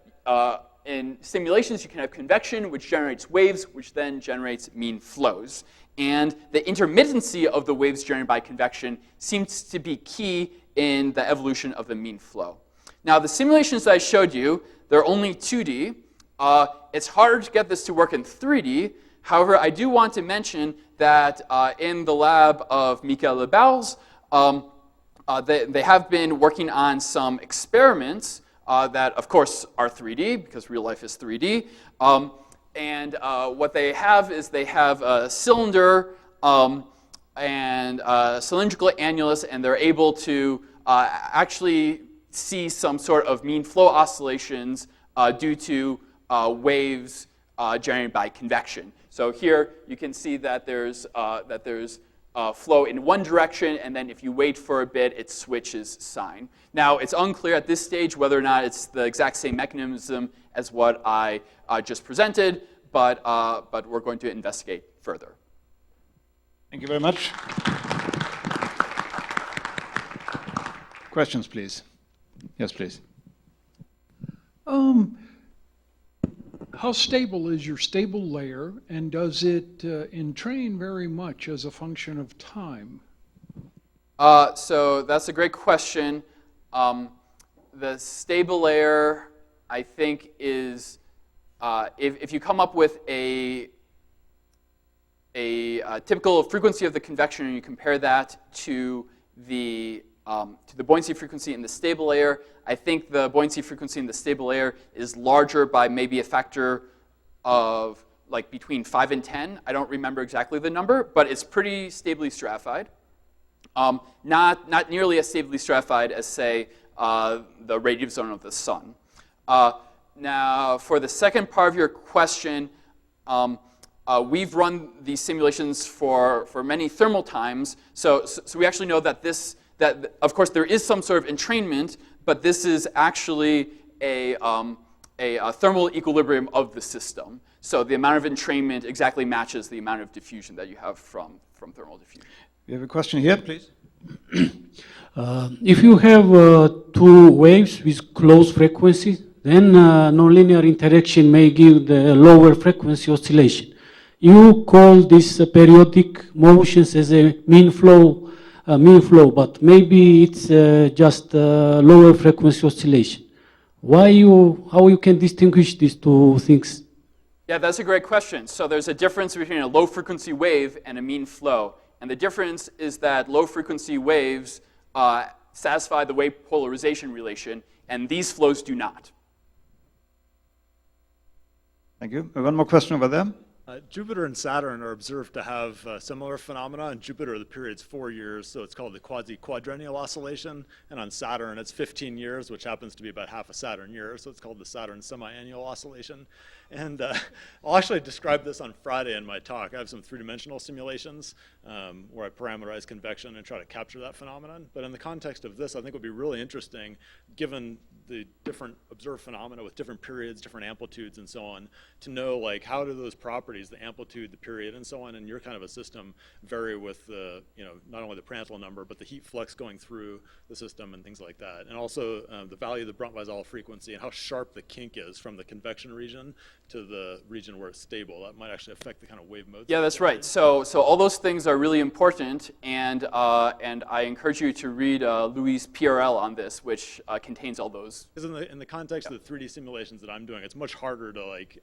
in simulations you can have convection, which generates waves, which then generates mean flows. And the intermittency of the waves generated by convection seems to be key in the evolution of the mean flow. Now, the simulations that I showed you, they're only 2D. It's harder to get this to work in 3D. However, I do want to mention that in the lab of Michael Lebals, they have been working on some experiments that, of course, are 3D, because real life is 3D. And what they have is they have a cylinder and a cylindrical annulus, and they're able to actually see some sort of mean flow oscillations due to waves generated by convection. So here you can see that there's flow in one direction, and then if you wait for a bit, it switches sign. Now, it's unclear at this stage whether or not it's the exact same mechanism as what I just presented, but we're going to investigate further. Thank you very much. Questions, please. Yes, please. How stable is your stable layer, and does it entrain very much as a function of time? So that's a great question. The stable layer, I think, is if you come up with a typical frequency of the convection and you compare that to the buoyancy frequency in the stable layer, I think the buoyancy frequency in the stable layer is larger by maybe a factor of like between 5 and 10. I don't remember exactly the number, but it's pretty stably stratified. Not nearly as stably stratified as, say, the radiative zone of the sun. Now, for the second part of your question, we've run these simulations for many thermal times, so we actually know that of course there is some sort of entrainment, but this is actually a thermal equilibrium of the system. So the amount of entrainment exactly matches the amount of diffusion that you have from thermal diffusion. We have a question here, please. If you have two waves with close frequencies, then nonlinear interaction may give the lower frequency oscillation. You call these periodic motions as a mean flow, but maybe it's just lower frequency oscillation. How you can distinguish these two things? Yeah, that's a great question. So there's a difference between a low frequency wave and a mean flow. And the difference is that low frequency waves satisfy the wave polarization relation, and these flows do not. Thank you. One more question over there. Jupiter and Saturn are observed to have similar phenomena. In Jupiter, the period's 4 years, so it's called the quasi-quadrennial oscillation. And on Saturn, it's 15 years, which happens to be about half a Saturn year, so it's called the Saturn semi-annual oscillation. And I'll actually describe this on Friday in my talk. I have some three-dimensional simulations where I parameterize convection and try to capture that phenomenon. But in the context of this, I think it would be really interesting, given the different observed phenomena with different periods, different amplitudes, and so on, to know like how do those properties, the amplitude, the period, and so on, in your kind of a system vary with the, not only the Prandtl number, but the heat flux going through the system and things like that. And also the value of the Brunt-Weisel frequency and how sharp the kink is from the convection region to the region where it's stable. That might actually affect the kind of wave modes. Yeah, that's right. So all those things are really important, and I encourage you to read Louis' PRL on this, which contains all those. Because in the context of the 3D simulations that I'm doing, it's much harder to like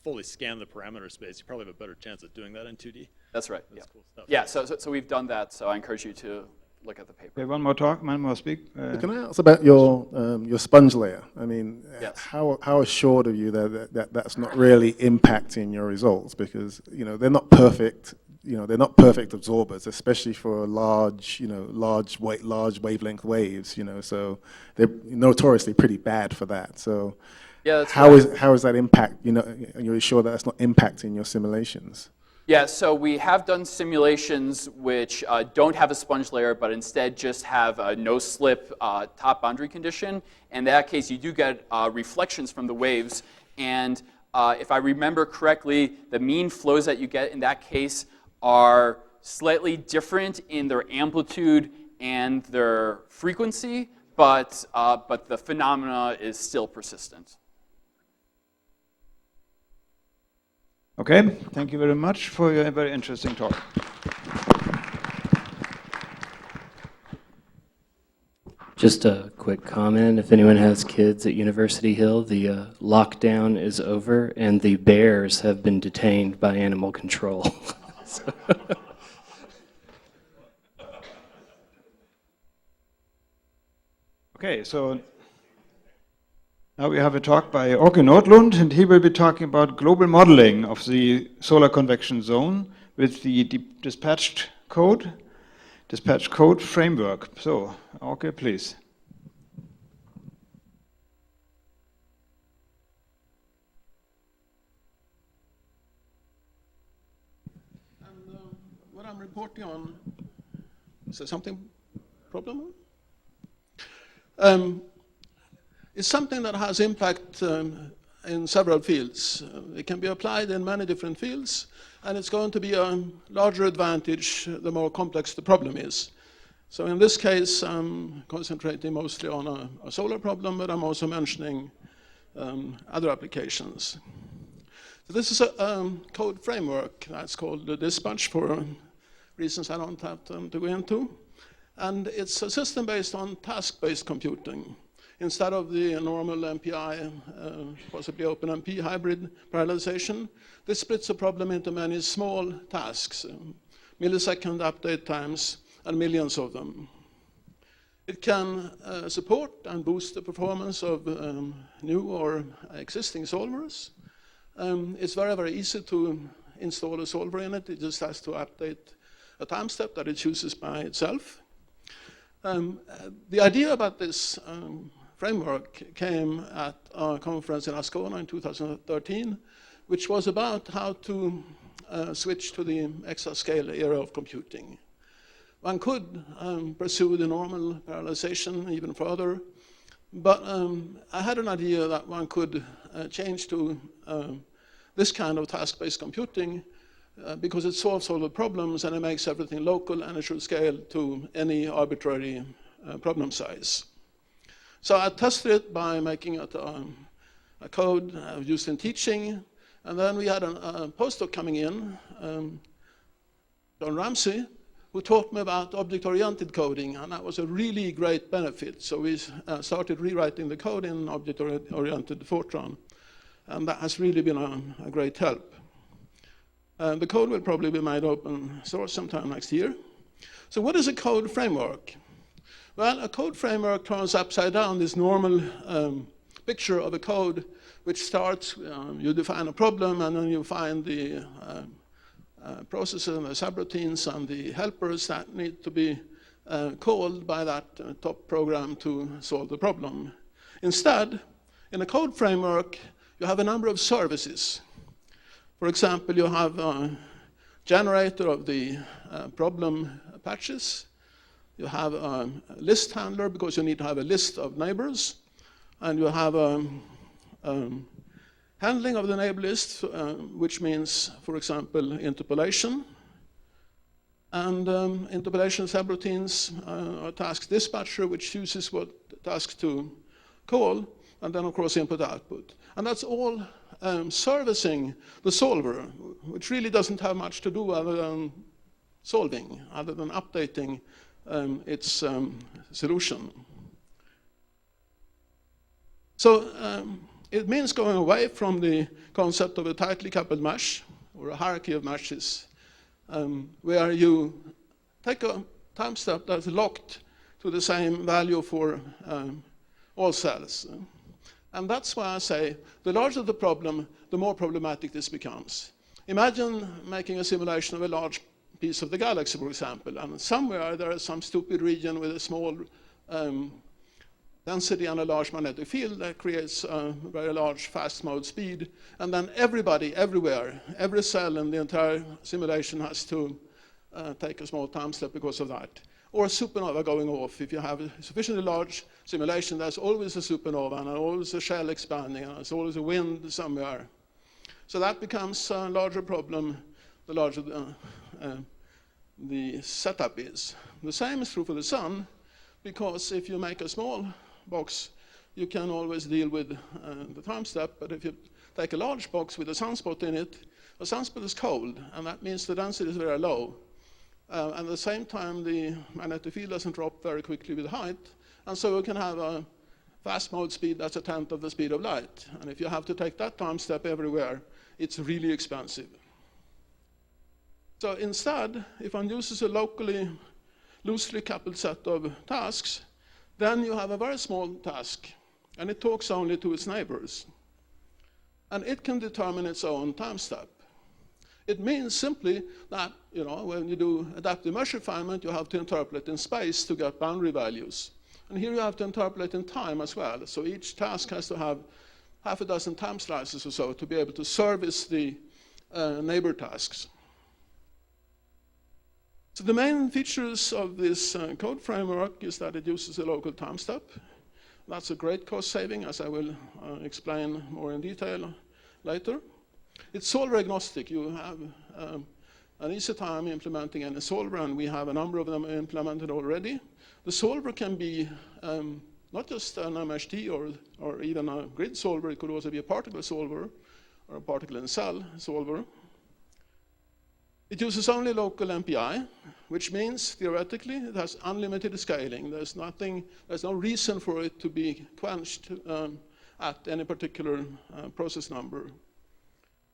fully scan the parameter space. You probably have a better chance at doing that in 2D. That's right. That's cool stuff. Yeah. So we've done that. So I encourage you to look at the paper. Okay, one more speak. Can I ask about your sponge layer? I mean, yes. How assured are you that that's not really impacting your results? Because they're not perfect. They're not perfect absorbers, especially for large wavelength waves. So they're notoriously pretty bad for that. So yeah, that's how is that impact? You're sure that that's not impacting your simulations? Yeah, so we have done simulations which don't have a sponge layer, but instead just have a no-slip top boundary condition. In that case, you do get reflections from the waves. And if I remember correctly, the mean flows that you get in that case are slightly different in their amplitude and their frequency, but the phenomena is still persistent. Okay, thank you very much for your very interesting talk. Just a quick comment, if anyone has kids at University Hill, the lockdown is over and the bears have been detained by animal control. Okay, so now we have a talk by Åke Nordlund, and he will be talking about global modeling of the solar convection zone with the dispatch code framework. So, Åke, please. I'm reporting on, is there something problem? It's something that has impact in several fields. It can be applied in many different fields, and it's going to be a larger advantage the more complex the problem is. So in this case, I'm concentrating mostly on a solar problem, but I'm also mentioning other applications. So this is a code framework that's called the Dispatch for reasons I don't have time to go into. And it's a system based on task-based computing. Instead of the normal MPI, possibly OpenMP hybrid parallelization, this splits the problem into many small tasks, millisecond update times, and millions of them. It can support and boost the performance of new or existing solvers. It's very, very easy to install a solver in it. It just has to update a time step that it chooses by itself. The idea about this framework came at a conference in Ascona in 2013, which was about how to switch to the exascale era of computing. One could pursue the normal parallelization even further, but I had an idea that one could change to this kind of task-based computing because it solves all the problems and it makes everything local and it should scale to any arbitrary problem size. So I tested it by making it a code used in teaching, and then we had a postdoc coming in, John Ramsey, who taught me about object-oriented coding, and that was a really great benefit. So we started rewriting the code in object-oriented Fortran, and that has really been a great help. The code will probably be made open source sometime next year. So what is a code framework? Well, a code framework turns upside down this normal picture of a code which starts, you define a problem, and then you find the processes and the subroutines and the helpers that need to be called by that top program to solve the problem. Instead, in a code framework, you have a number of services. For example, you have a generator of the problem patches. You have a list handler because you need to have a list of neighbors. And you have a handling of the neighbor list, which means, for example, interpolation. And interpolation subroutines are task dispatcher, which chooses what task to call, and then, of course, input-output. And that's all servicing the solver, which really doesn't have much to do other than solving, other than updating its solution. So it means going away from the concept of a tightly coupled mesh, or a hierarchy of meshes, where you take a time step that's locked to the same value for all cells. And that's why I say the larger the problem, the more problematic this becomes. Imagine making a simulation of a large piece of the galaxy, for example, and somewhere there is some stupid region with a small density and a large magnetic field that creates a very large fast mode speed, and then everybody, everywhere, every cell in the entire simulation has to take a small time step because of that. Or a supernova going off. If you have a sufficiently large simulation, there's always a supernova and always a shell expanding, and there's always a wind somewhere. So that becomes a larger problem the larger the setup is. The same is true for the sun, because if you make a small box, you can always deal with the time step, but if you take a large box with a sunspot in it, a sunspot is cold, and that means the density is very low. And at the same time, the magnetic field doesn't drop very quickly with height, and so you can have a fast mode speed that's a tenth of the speed of light. And if you have to take that time step everywhere, it's really expensive. So instead, if one uses a locally loosely coupled set of tasks, then you have a very small task, and it talks only to its neighbors. And it can determine its own time step. It means simply that, when you do adaptive mesh refinement, you have to interpolate in space to get boundary values. And here you have to interpolate in time as well. So each task has to have half a dozen time slices or so to be able to service the neighbor tasks. So the main features of this code framework is that it uses a local time step. That's a great cost saving, as I will explain more in detail later. It's solver agnostic. You have an easy time implementing any solver, and we have a number of them implemented already. The solver can be not just an MHD or even a grid solver. It could also be a particle solver or a particle in cell solver. It uses only local MPI, which means theoretically it has unlimited scaling. There's no reason for it to be quenched at any particular process number.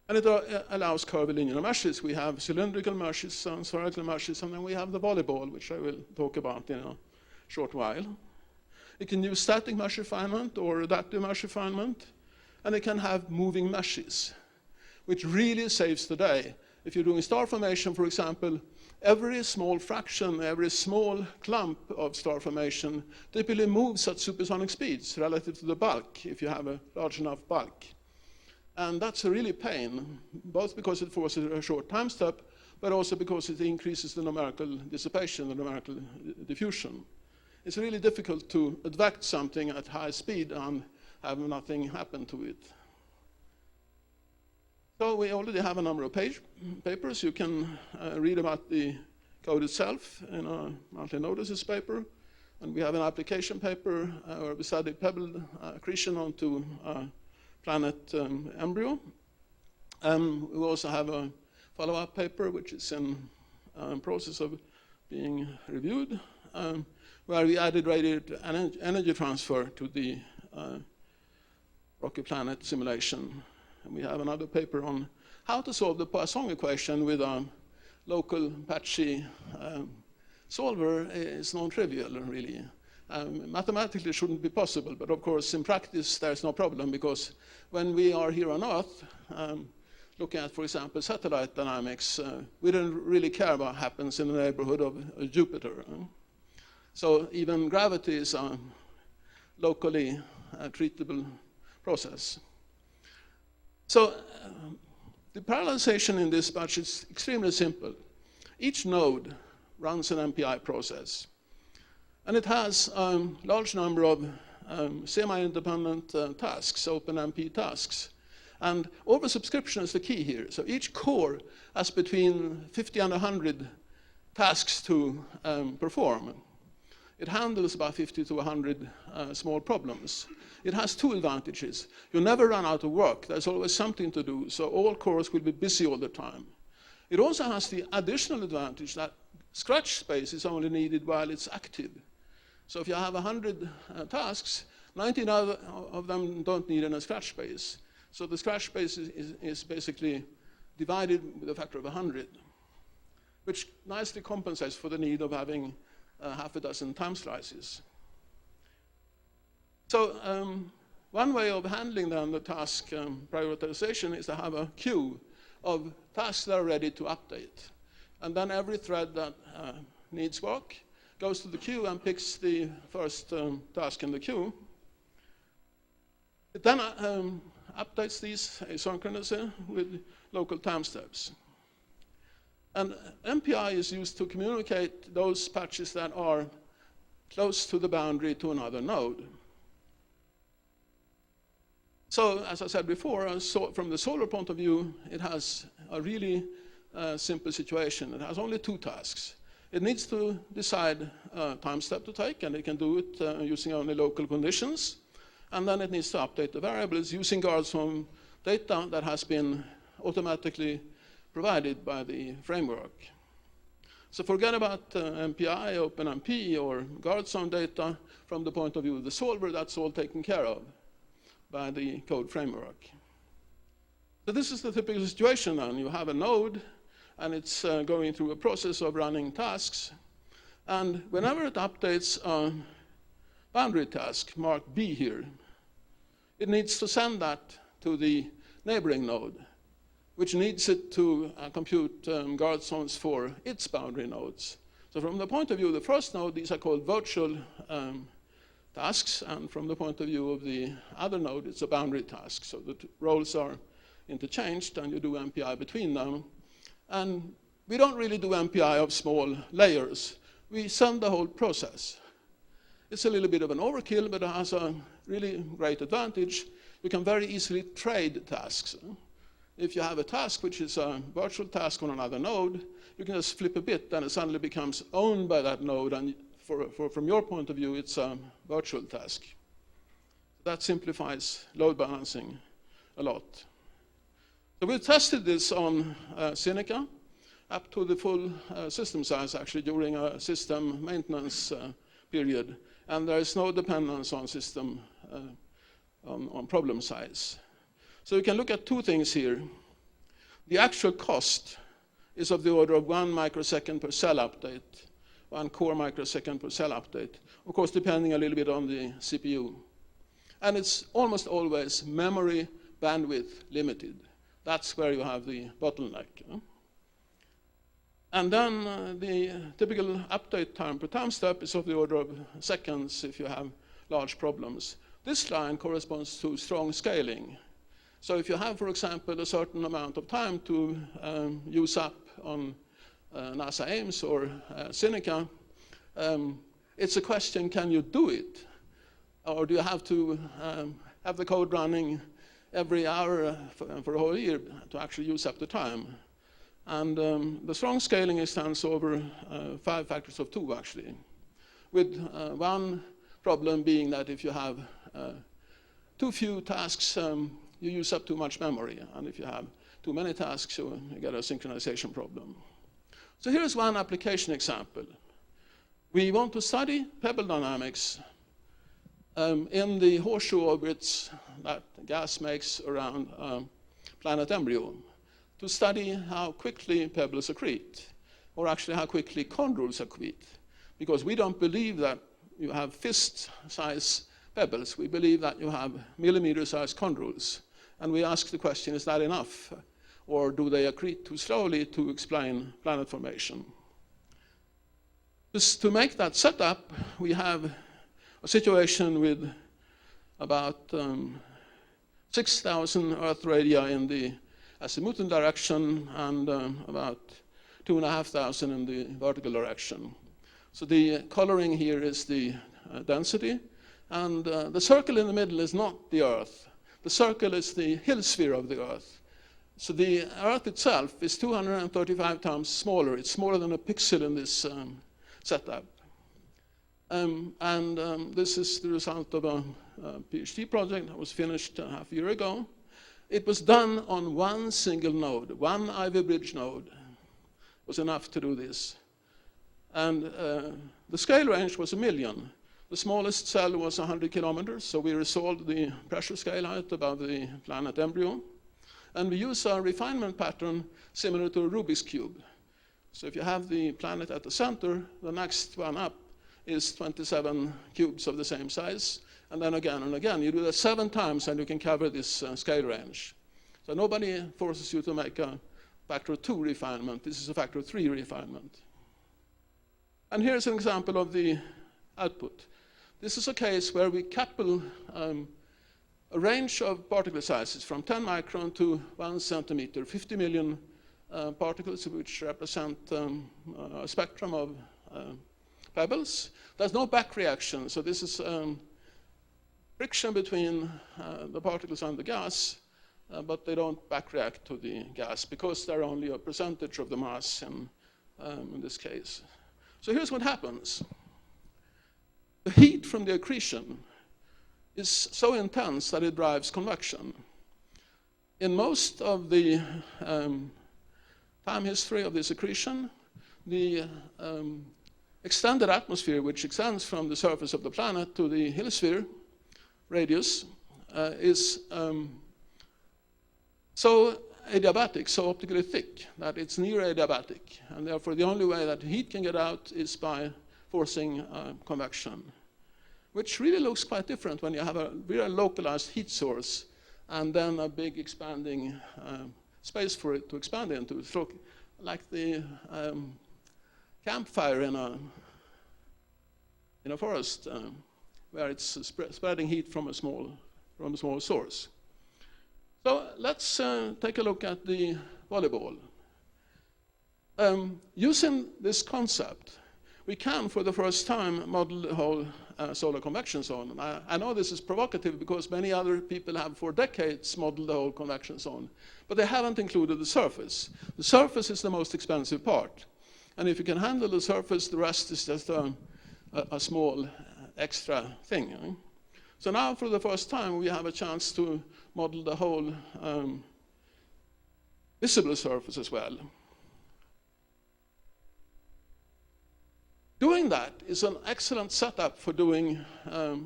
And it allows curvilinear meshes. We have cylindrical meshes and spherical meshes, and then we have the volleyball, which I will talk about in a short while. It can use static mesh refinement or adaptive mesh refinement, and it can have moving meshes, which really saves the day. If you're doing star formation, for example, every small fraction, every small clump of star formation typically moves at supersonic speeds relative to the bulk, if you have a large enough bulk. And that's a really pain, both because it forces a short time step, but also because it increases the numerical dissipation, the numerical diffusion. It's really difficult to advect something at high speed and have nothing happen to it. So we already have a number of papers. You can read about the code itself in a monthly notices paper. And we have an application paper where we studied pebble accretion onto planet embryo. We also have a follow-up paper, which is in process of being reviewed, where we added radiated energy transfer to the rocky planet simulation. And we have another paper on how to solve the Poisson equation with a local patchy solver. Is non-trivial, really. Mathematically, it shouldn't be possible, but of course, in practice, there's no problem, because when we are here on Earth, looking at, for example, satellite dynamics, we don't really care about what happens in the neighborhood of Jupiter. So even gravity is a locally treatable process. So the parallelization in this batch is extremely simple. Each node runs an MPI process. And it has a large number of semi-independent tasks, OpenMP tasks. And oversubscription is the key here. So each core has between 50 and 100 tasks to perform. It handles about 50 to 100 small problems. It has two advantages. You never run out of work. There's always something to do, so all cores will be busy all the time. It also has the additional advantage that scratch space is only needed while it's active. So if you have 100 tasks, 19 of them don't need any scratch space. So the scratch space is basically divided with a factor of 100, which nicely compensates for the need of having half a dozen time slices. So one way of handling then the task prioritization is to have a queue of tasks that are ready to update. And then every thread that needs work goes to the queue and picks the first task in the queue. It then updates these asynchronously with local time steps. And MPI is used to communicate those patches that are close to the boundary to another node. So, as I said before, from the solar point of view, it has a really simple situation. It has only two tasks. It needs to decide a time step to take, and it can do it using only local conditions. And then it needs to update the variables using guards from data that has been automatically provided by the framework. So forget about MPI, OpenMP, or guard zone data. From the point of view of the solver, that's all taken care of by the code framework. So this is the typical situation then. You have a node, and it's going through a process of running tasks. And whenever it updates a boundary task, marked B here, it needs to send that to the neighboring node, which needs it to compute guard zones for its boundary nodes. So from the point of view of the first node, these are called virtual tasks, and from the point of view of the other node, it's a boundary task. So the roles are interchanged, and you do MPI between them. And we don't really do MPI of small layers. We sum the whole process. It's a little bit of an overkill, but it has a really great advantage. You can very easily trade tasks. If you have a task which is a virtual task on another node, you can just flip a bit, and it suddenly becomes owned by that node, and from your point of view, it's a virtual task. That simplifies load balancing a lot. So we've tested this on Seneca up to the full system size, actually, during a system maintenance period. And there is no dependence on system, on problem size. So you can look at two things here. The actual cost is of the order of 1 microsecond per cell update, 1 core microsecond per cell update, of course, depending a little bit on the CPU. And it's almost always memory bandwidth limited. That's where you have the bottleneck. And then the typical update time per time step is of the order of seconds if you have large problems. This line corresponds to strong scaling. So if you have, for example, a certain amount of time to use up on NASA Ames or Seneca, it's a question, can you do it? Or do you have to have the code running every hour for a whole year to actually use up the time? And the strong scaling extends over 5 factors of 2, actually, with one problem being that if you have too few tasks, you use up too much memory. And if you have too many tasks, you get a synchronization problem. So here's one application example. We want to study pebble dynamics in the horseshoe orbits that gas makes around planet embryo, to study how quickly pebbles accrete, or actually how quickly chondrules accrete. Because we don't believe that you have fist-size pebbles. We believe that you have millimeter-sized chondrules. And we ask the question, is that enough? Or do they accrete too slowly to explain planet formation? Just to make that setup, we have a situation with about 6,000 Earth radii in the azimuthal direction and about 2,500 in the vertical direction. So the coloring here is the density, and the circle in the middle is not the Earth. The circle is the hill sphere of the Earth. So the Earth itself is 235 times smaller. It's smaller than a pixel in this setup. This is the result of a PhD project that was finished half a year ago. It was done on one single node, one Ivy Bridge node was enough to do this. And the scale range was 1 million. The smallest cell was 100 kilometers, so we resolved the pressure scale height above the planet embryo. And we use a refinement pattern similar to a Rubik's Cube. So if you have the planet at the center, the next one up is 27 cubes of the same size. And then again and again. You do that 7 times and you can cover this scale range. So nobody forces you to make a factor of 2 refinement. This is a factor of 3 refinement. And here's an example of the output. This is a case where we couple a range of particle sizes from 10 micron to 1 centimeter, 50 million particles, which represent a spectrum of pebbles. There's no back reaction, so this is friction between the particles and the gas, but they don't back react to the gas because they're only a percentage of the mass in this case. So here's what happens. The heat from the accretion is so intense that it drives convection. In most of the time history of this accretion, the extended atmosphere, which extends from the surface of the planet to the heliosphere radius, is so adiabatic, so optically thick, that it's near adiabatic. And therefore, the only way that heat can get out is by forcing convection, which really looks quite different when you have a very localized heat source and then a big expanding space for it to expand into. So like the campfire in a forest where it's spreading heat from a small source. So let's take a look at the volleyball. Using this concept, we can, for the first time, model the whole solar convection zone. And I know this is provocative because many other people have for decades modeled the whole convection zone, but they haven't included the surface. The surface is the most expensive part. And if you can handle the surface, the rest is just a small extra thing. So now, for the first time, we have a chance to model the whole visible surface as well. Doing that is an excellent setup for doing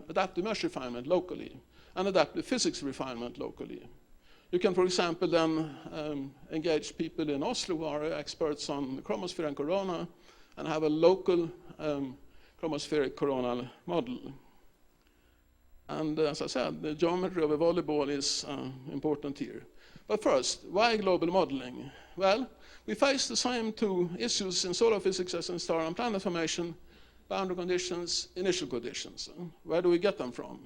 adaptive mesh refinement locally and adaptive physics refinement locally. You can, for example, then engage people in Oslo who are experts on the chromosphere and corona and have a local chromospheric coronal model. And as I said, the geometry of a volleyball is important here. But first, why global modeling? Well, we face the same two issues in solar physics as in star and planet formation: boundary conditions, initial conditions. Where do we get them from?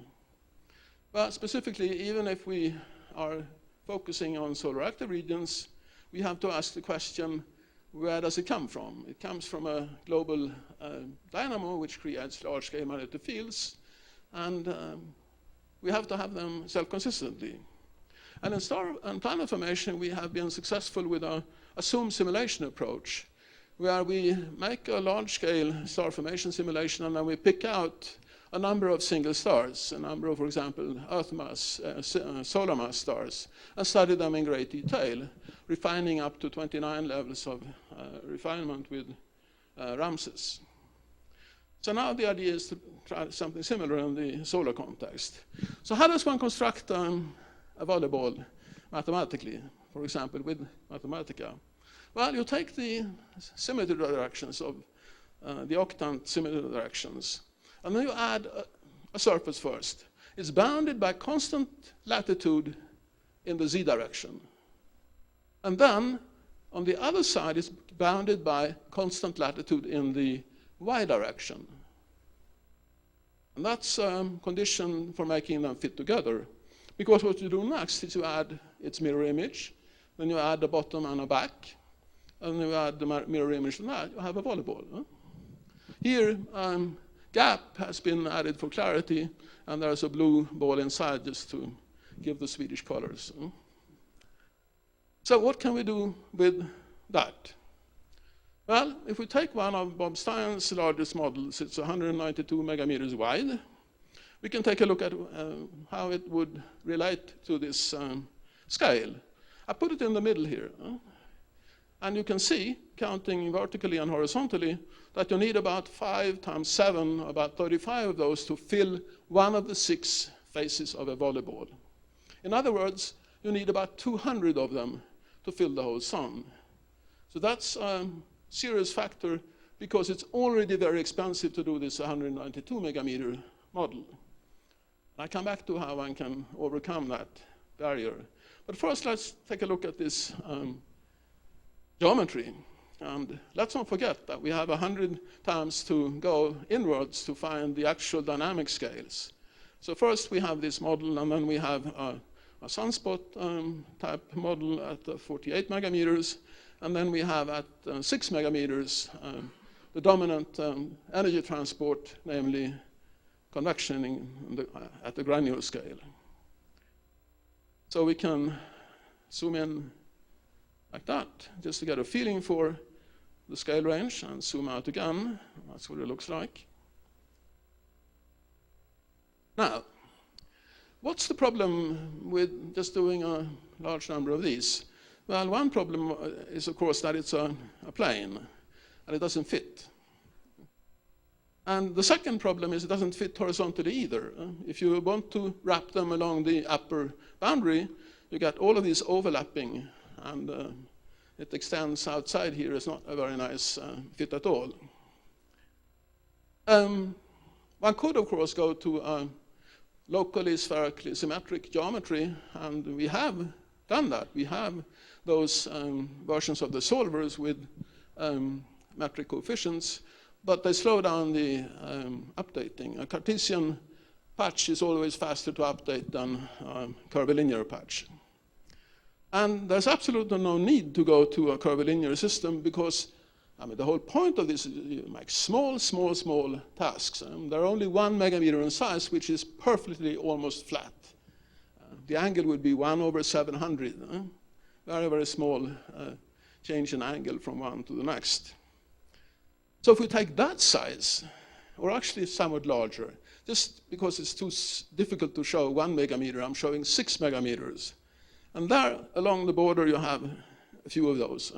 Well, specifically, even if we are focusing on solar active regions, we have to ask the question, where does it come from? It comes from a global dynamo which creates large-scale magnetic fields, and we have to have them self-consistently. And in star and planet formation, we have been successful with a zoom simulation approach, where we make a large-scale star formation simulation, and then we pick out a number of single stars, a number of, for example, Earth mass, solar mass stars, and study them in great detail, refining up to 29 levels of refinement with Ramses. So now the idea is to try something similar in the solar context. So how does one construct a volleyball mathematically, for example, with Mathematica? Well, you take the symmetry directions of the octant symmetry directions, and then you add a surface first. It's bounded by constant latitude in the z direction. And then, on the other side, it's bounded by constant latitude in the y direction. And that's a condition for making them fit together. Because what you do next is you add its mirror image, then you add a bottom and a back, and you add the mirror image to that, you have a volleyball. Huh? Here, gap has been added for clarity, and there's a blue ball inside just to give the Swedish colors. Huh? So what can we do with that? Well, if we take one of Bob Stein's largest models, it's 192 megameters wide, we can take a look at how it would relate to this scale. I put it in the middle here. And you can see, counting vertically and horizontally, that you need about 5 times 7, about 35 of those to fill one of the 6 faces of a volleyball. In other words, you need about 200 of them to fill the whole sun. So that's a serious factor because it's already very expensive to do this 192 megameter model. I come back to how one can overcome that barrier. But first, let's take a look at this geometry. And let's not forget that we have 100 times to go inwards to find the actual dynamic scales. So first we have this model, and then we have a sunspot type model at 48 megameters, and then we have at 6 megameters the dominant energy transport, namely convection at the granular scale. So we can zoom in like that, just to get a feeling for the scale range, and zoom out again. That's what it looks like. Now, what's the problem with just doing a large number of these? Well, one problem is, of course, that it's a plane, and it doesn't fit. And the second problem is it doesn't fit horizontally either. If you want to wrap them along the upper boundary, you get all of these overlapping, and it extends outside here. It's not a very nice fit at all. One could, of course, go to a locally spherically symmetric geometry, and we have done that. We have those versions of the solvers with metric coefficients, but they slow down the updating. A Cartesian patch is always faster to update than a curvilinear patch. And there's absolutely no need to go to a curvilinear system because, I mean, the whole point of this is you make small tasks. They're only 1 megameter in size, which is perfectly almost flat. The angle would be 1/700. Very, very small change in angle from one to the next. So if we take that size, or actually somewhat larger, just because it's too difficult to show 1 megameter, I'm showing 6 megameters. And there, along the border, you have a few of those.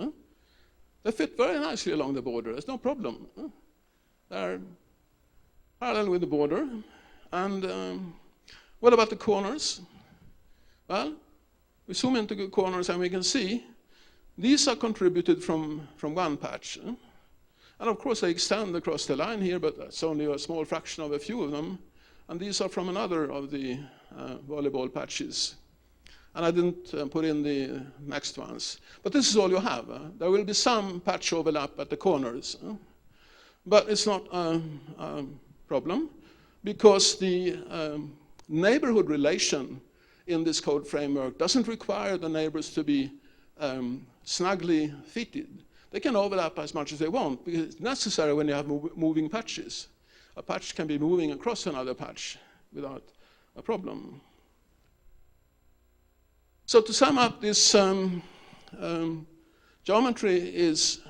They fit very nicely along the border. There's no problem. They're parallel with the border. And what about the corners? Well, we zoom into the corners and we can see these are contributed from one patch. And of course, they extend across the line here, but that's only a small fraction of a few of them. And these are from another of the volleyball patches. And I didn't put in the next ones. But this is all you have. There will be some patch overlap at the corners. But it's not a problem, because the neighborhood relation in this code framework doesn't require the neighbors to be snugly fitted. They can overlap as much as they want, because it's necessary when you have moving patches. A patch can be moving across another patch without a problem. So to sum up, this geometry is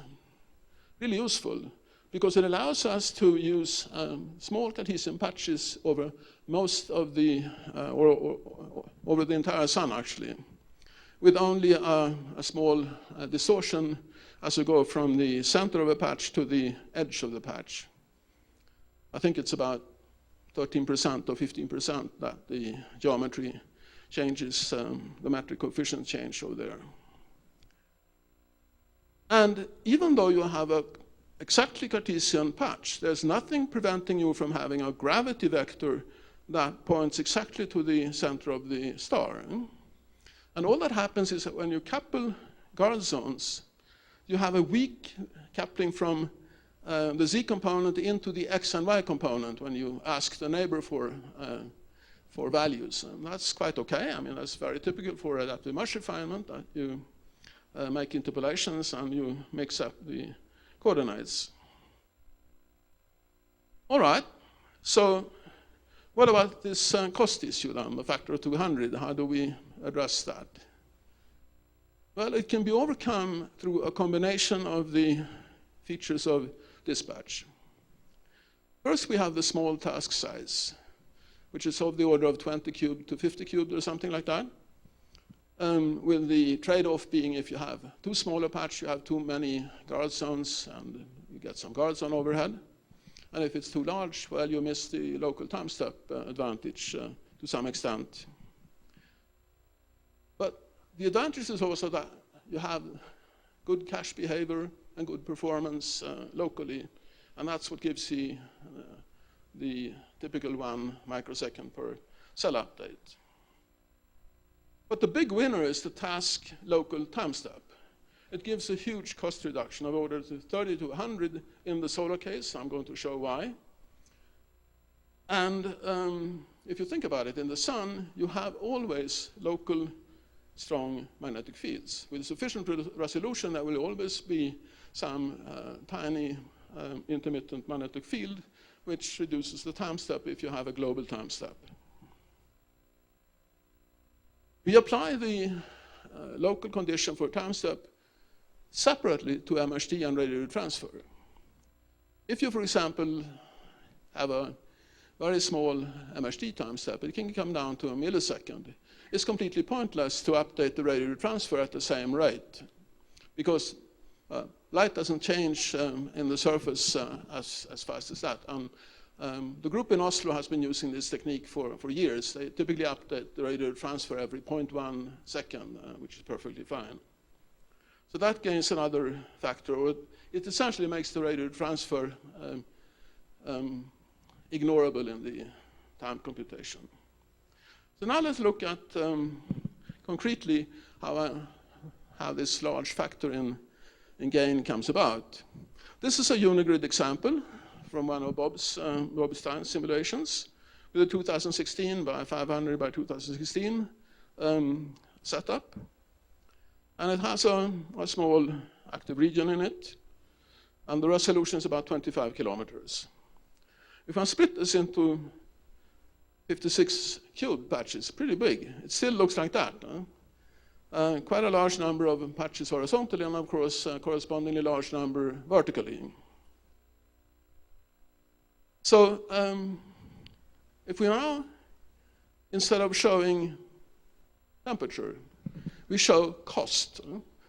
really useful because it allows us to use small Cartesian patches over most of the, over the entire sun actually, with only a small distortion as you go from the center of a patch to the edge of the patch. I think it's about 13% or 15% that the geometry changes, the metric coefficient change over there. And even though you have a exactly Cartesian patch, there's nothing preventing you from having a gravity vector that points exactly to the center of the star. And all that happens is that when you couple guard zones, you have a weak coupling from the z component into the x and y component when you ask the neighbor for values. And that's quite okay. I mean, that's very typical for adaptive mesh refinement, that you make interpolations and you mix up the coordinates. All right, so what about this cost issue then, the factor of 200? How do we address that? Well, it can be overcome through a combination of the features of dispatch. First, we have the small task size, which is of the order of 20 cubed to 50 cubed or something like that, with the trade-off being if you have too small a patch, you have too many guard zones, and you get some guard zone overhead. And if it's too large, well, you miss the local time step advantage to some extent. But the advantage is also that you have good cache behavior and good performance locally, and that's what gives you the typical 1 microsecond per cell update. But the big winner is the task local time step. It gives a huge cost reduction of order to 30 to 100 in the solar case. I'm going to show why. And if you think about it, in the sun, you have always local strong magnetic fields. With sufficient resolution, there will always be some tiny intermittent magnetic field, which reduces the time step if you have a global time step. We apply the local condition for time step separately to MHD and radiated transfer. If you, for example, have a very small MHD time step, it can come down to a millisecond. It's completely pointless to update the radiated transfer at the same rate, because light doesn't change in the surface as fast as that. The group in Oslo has been using this technique for years. They typically update the radiated transfer every 0.1 second, which is perfectly fine. So that gains another factor. It essentially makes the radiated transfer ignorable in the time computation. So now let's look at concretely how this large factor in gain comes about. This is a unigrid example from one of Bob's simulations with a 2016 by 500 by 2016 setup. And it has a small active region in it, and the resolution is about 25 kilometers. If I split this into 56 cube patches, pretty big, it still looks like that. Quite a large number of patches horizontally, and of course, a correspondingly large number vertically. So if we now, instead of showing temperature, we show cost.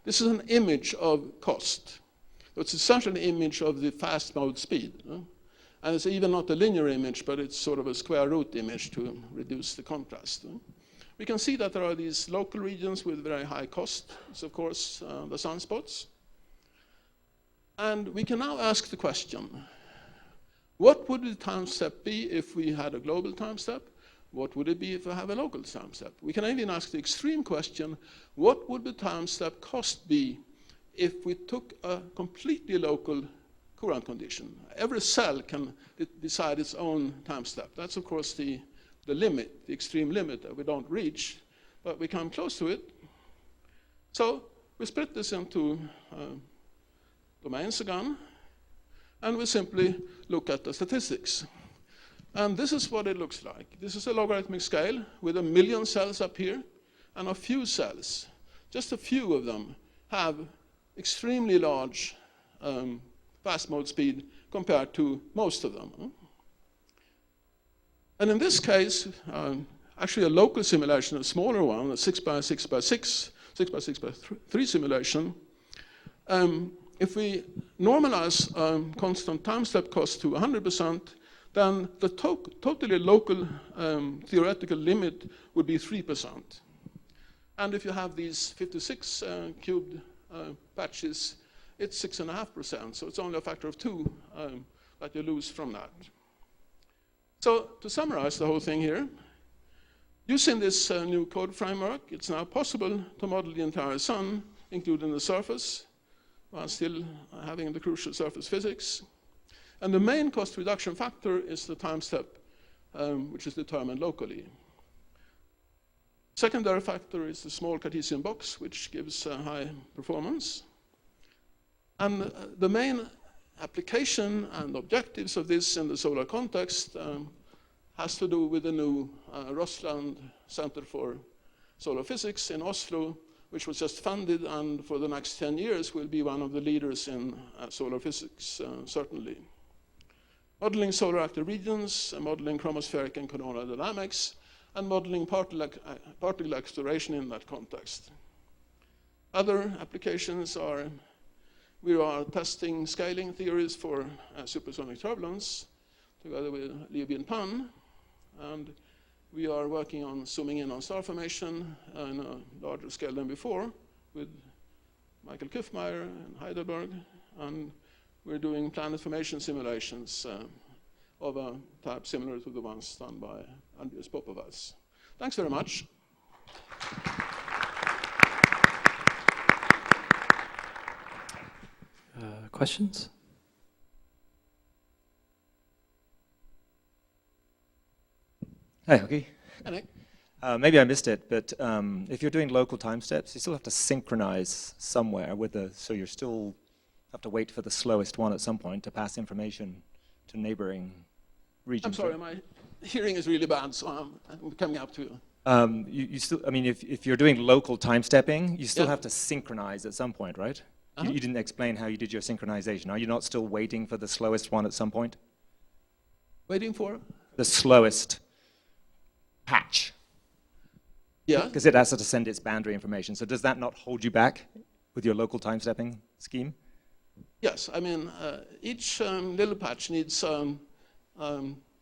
This is an image of cost. So it's essentially an image of the fast mode speed. And it's even not a linear image, but it's sort of a square root image to reduce the contrast. We can see that there are these local regions with very high cost. It's, of course, the sunspots. And we can now ask the question, what would the time step be if we had a global time step? What would it be if we have a local time step? We can even ask the extreme question, what would the time step cost be if we took a completely local Courant condition? Every cell can decide its own time step. That's, of course, the limit, the extreme limit that we don't reach, but we come close to it. So we split this into domains again, and we simply look at the statistics. And this is what it looks like. This is a logarithmic scale with 1 million cells up here, and a few cells, just a few of them, have extremely large fast mode speed compared to most of them. And in this case, actually a local simulation, a smaller one, a 6 by 6 by 6, 6 by 6 by 3 simulation, if we normalize constant time step cost to 100%, then the totally local theoretical limit would be 3%. And if you have these 56 cubed patches, it's 6.5%, so it's only a factor of 2 that you lose from that. So to summarize the whole thing here, using this new code framework, it's now possible to model the entire sun, including the surface, while still having the crucial surface physics. And the main cost reduction factor is the time step, which is determined locally. Secondary factor is the small Cartesian box, which gives high performance. And the main application and objectives of this in the solar context has to do with the new Rossland Center for Solar Physics in Oslo, which was just funded and for the next 10 years will be one of the leaders in solar physics, certainly. Modeling solar active regions, modeling chromospheric and coronal dynamics, and modeling particle exploration in that context. Other applications are, we are testing scaling theories for supersonic turbulence together with Liu Bin-Pan, and we are working on zooming in on star formation on a larger scale than before with Michael Kiffmeyer in Heidelberg, and we're doing planet formation simulations of a type similar to the ones done by Andreas Popovas. Thanks very much. Questions? Hi, Hoki. Hello. Maybe I missed it, but if you're doing local time steps, you still have to synchronize somewhere with so you still have to wait for the slowest one at some point to pass information to neighboring regions. I'm sorry, my hearing is really bad, so I'm coming up to you. You still, I mean, if you're doing local time stepping, you still have to synchronize at some point, right? You didn't explain how you did your synchronization. Are you not still waiting for the slowest one at some point? Waiting for? The slowest patch. Yeah. Because it has to send its boundary information. So does that not hold you back with your local time stepping scheme? Yes, I mean, each little patch needs a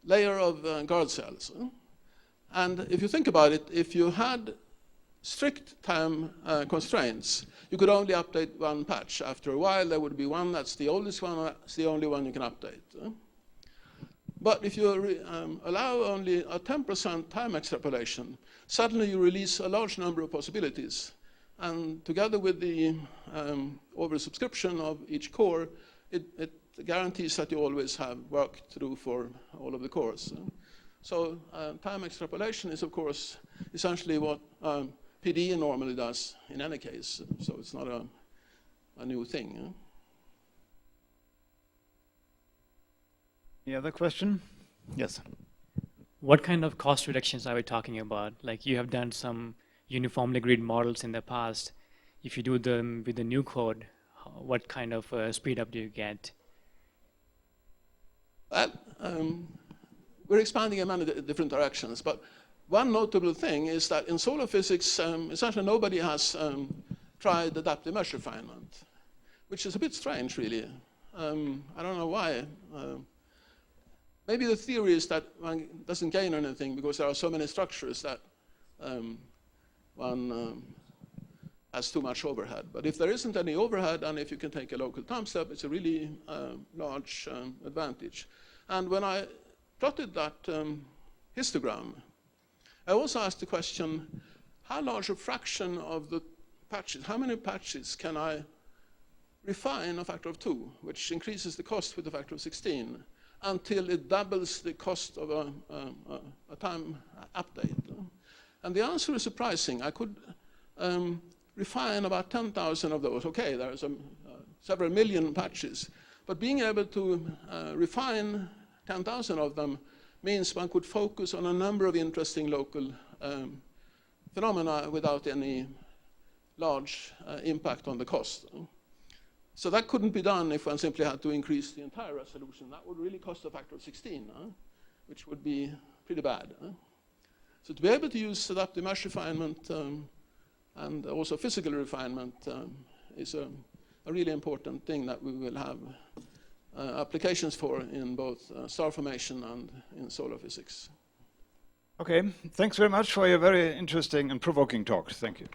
layer of guard cells. And if you think about it, if you had strict time constraints, you could only update one patch. After a while, there would be one that's the oldest one, that's the only one you can update. But if you allow only a 10% time extrapolation, suddenly you release a large number of possibilities. And together with the oversubscription of each core, it guarantees that you always have work to do for all of the cores. So time extrapolation is, of course, essentially what PD normally does in any case, so it's not a new thing. Yeah? Any other question? Yes. What kind of cost reductions are we talking about? Like you have done some uniformly grid models in the past. If you do them with the new code, what kind of speed up do you get? We're expanding in many different directions, but one notable thing is that in solar physics, essentially nobody has tried adaptive mesh refinement, which is a bit strange, really. I don't know why. Maybe the theory is that one doesn't gain anything because there are so many structures that one has too much overhead. But if there isn't any overhead, and if you can take a local time step, it's a really large advantage. And when I plotted that histogram, I also asked the question, how large a fraction of the patches, how many patches can I refine a factor of 2, which increases the cost with a factor of 16, until it doubles the cost of a time update? And the answer is surprising. I could refine about 10,000 of those. Okay, there's several million patches, but being able to refine 10,000 of them means one could focus on a number of interesting local phenomena without any large impact on the cost. So that couldn't be done if one simply had to increase the entire resolution. That would really cost a factor of 16, which would be pretty bad. So to be able to use adaptive mesh refinement and also physical refinement is a really important thing that we will have applications for in both star formation and in solar physics. Okay, thanks very much for your very interesting and provoking talk. Thank you.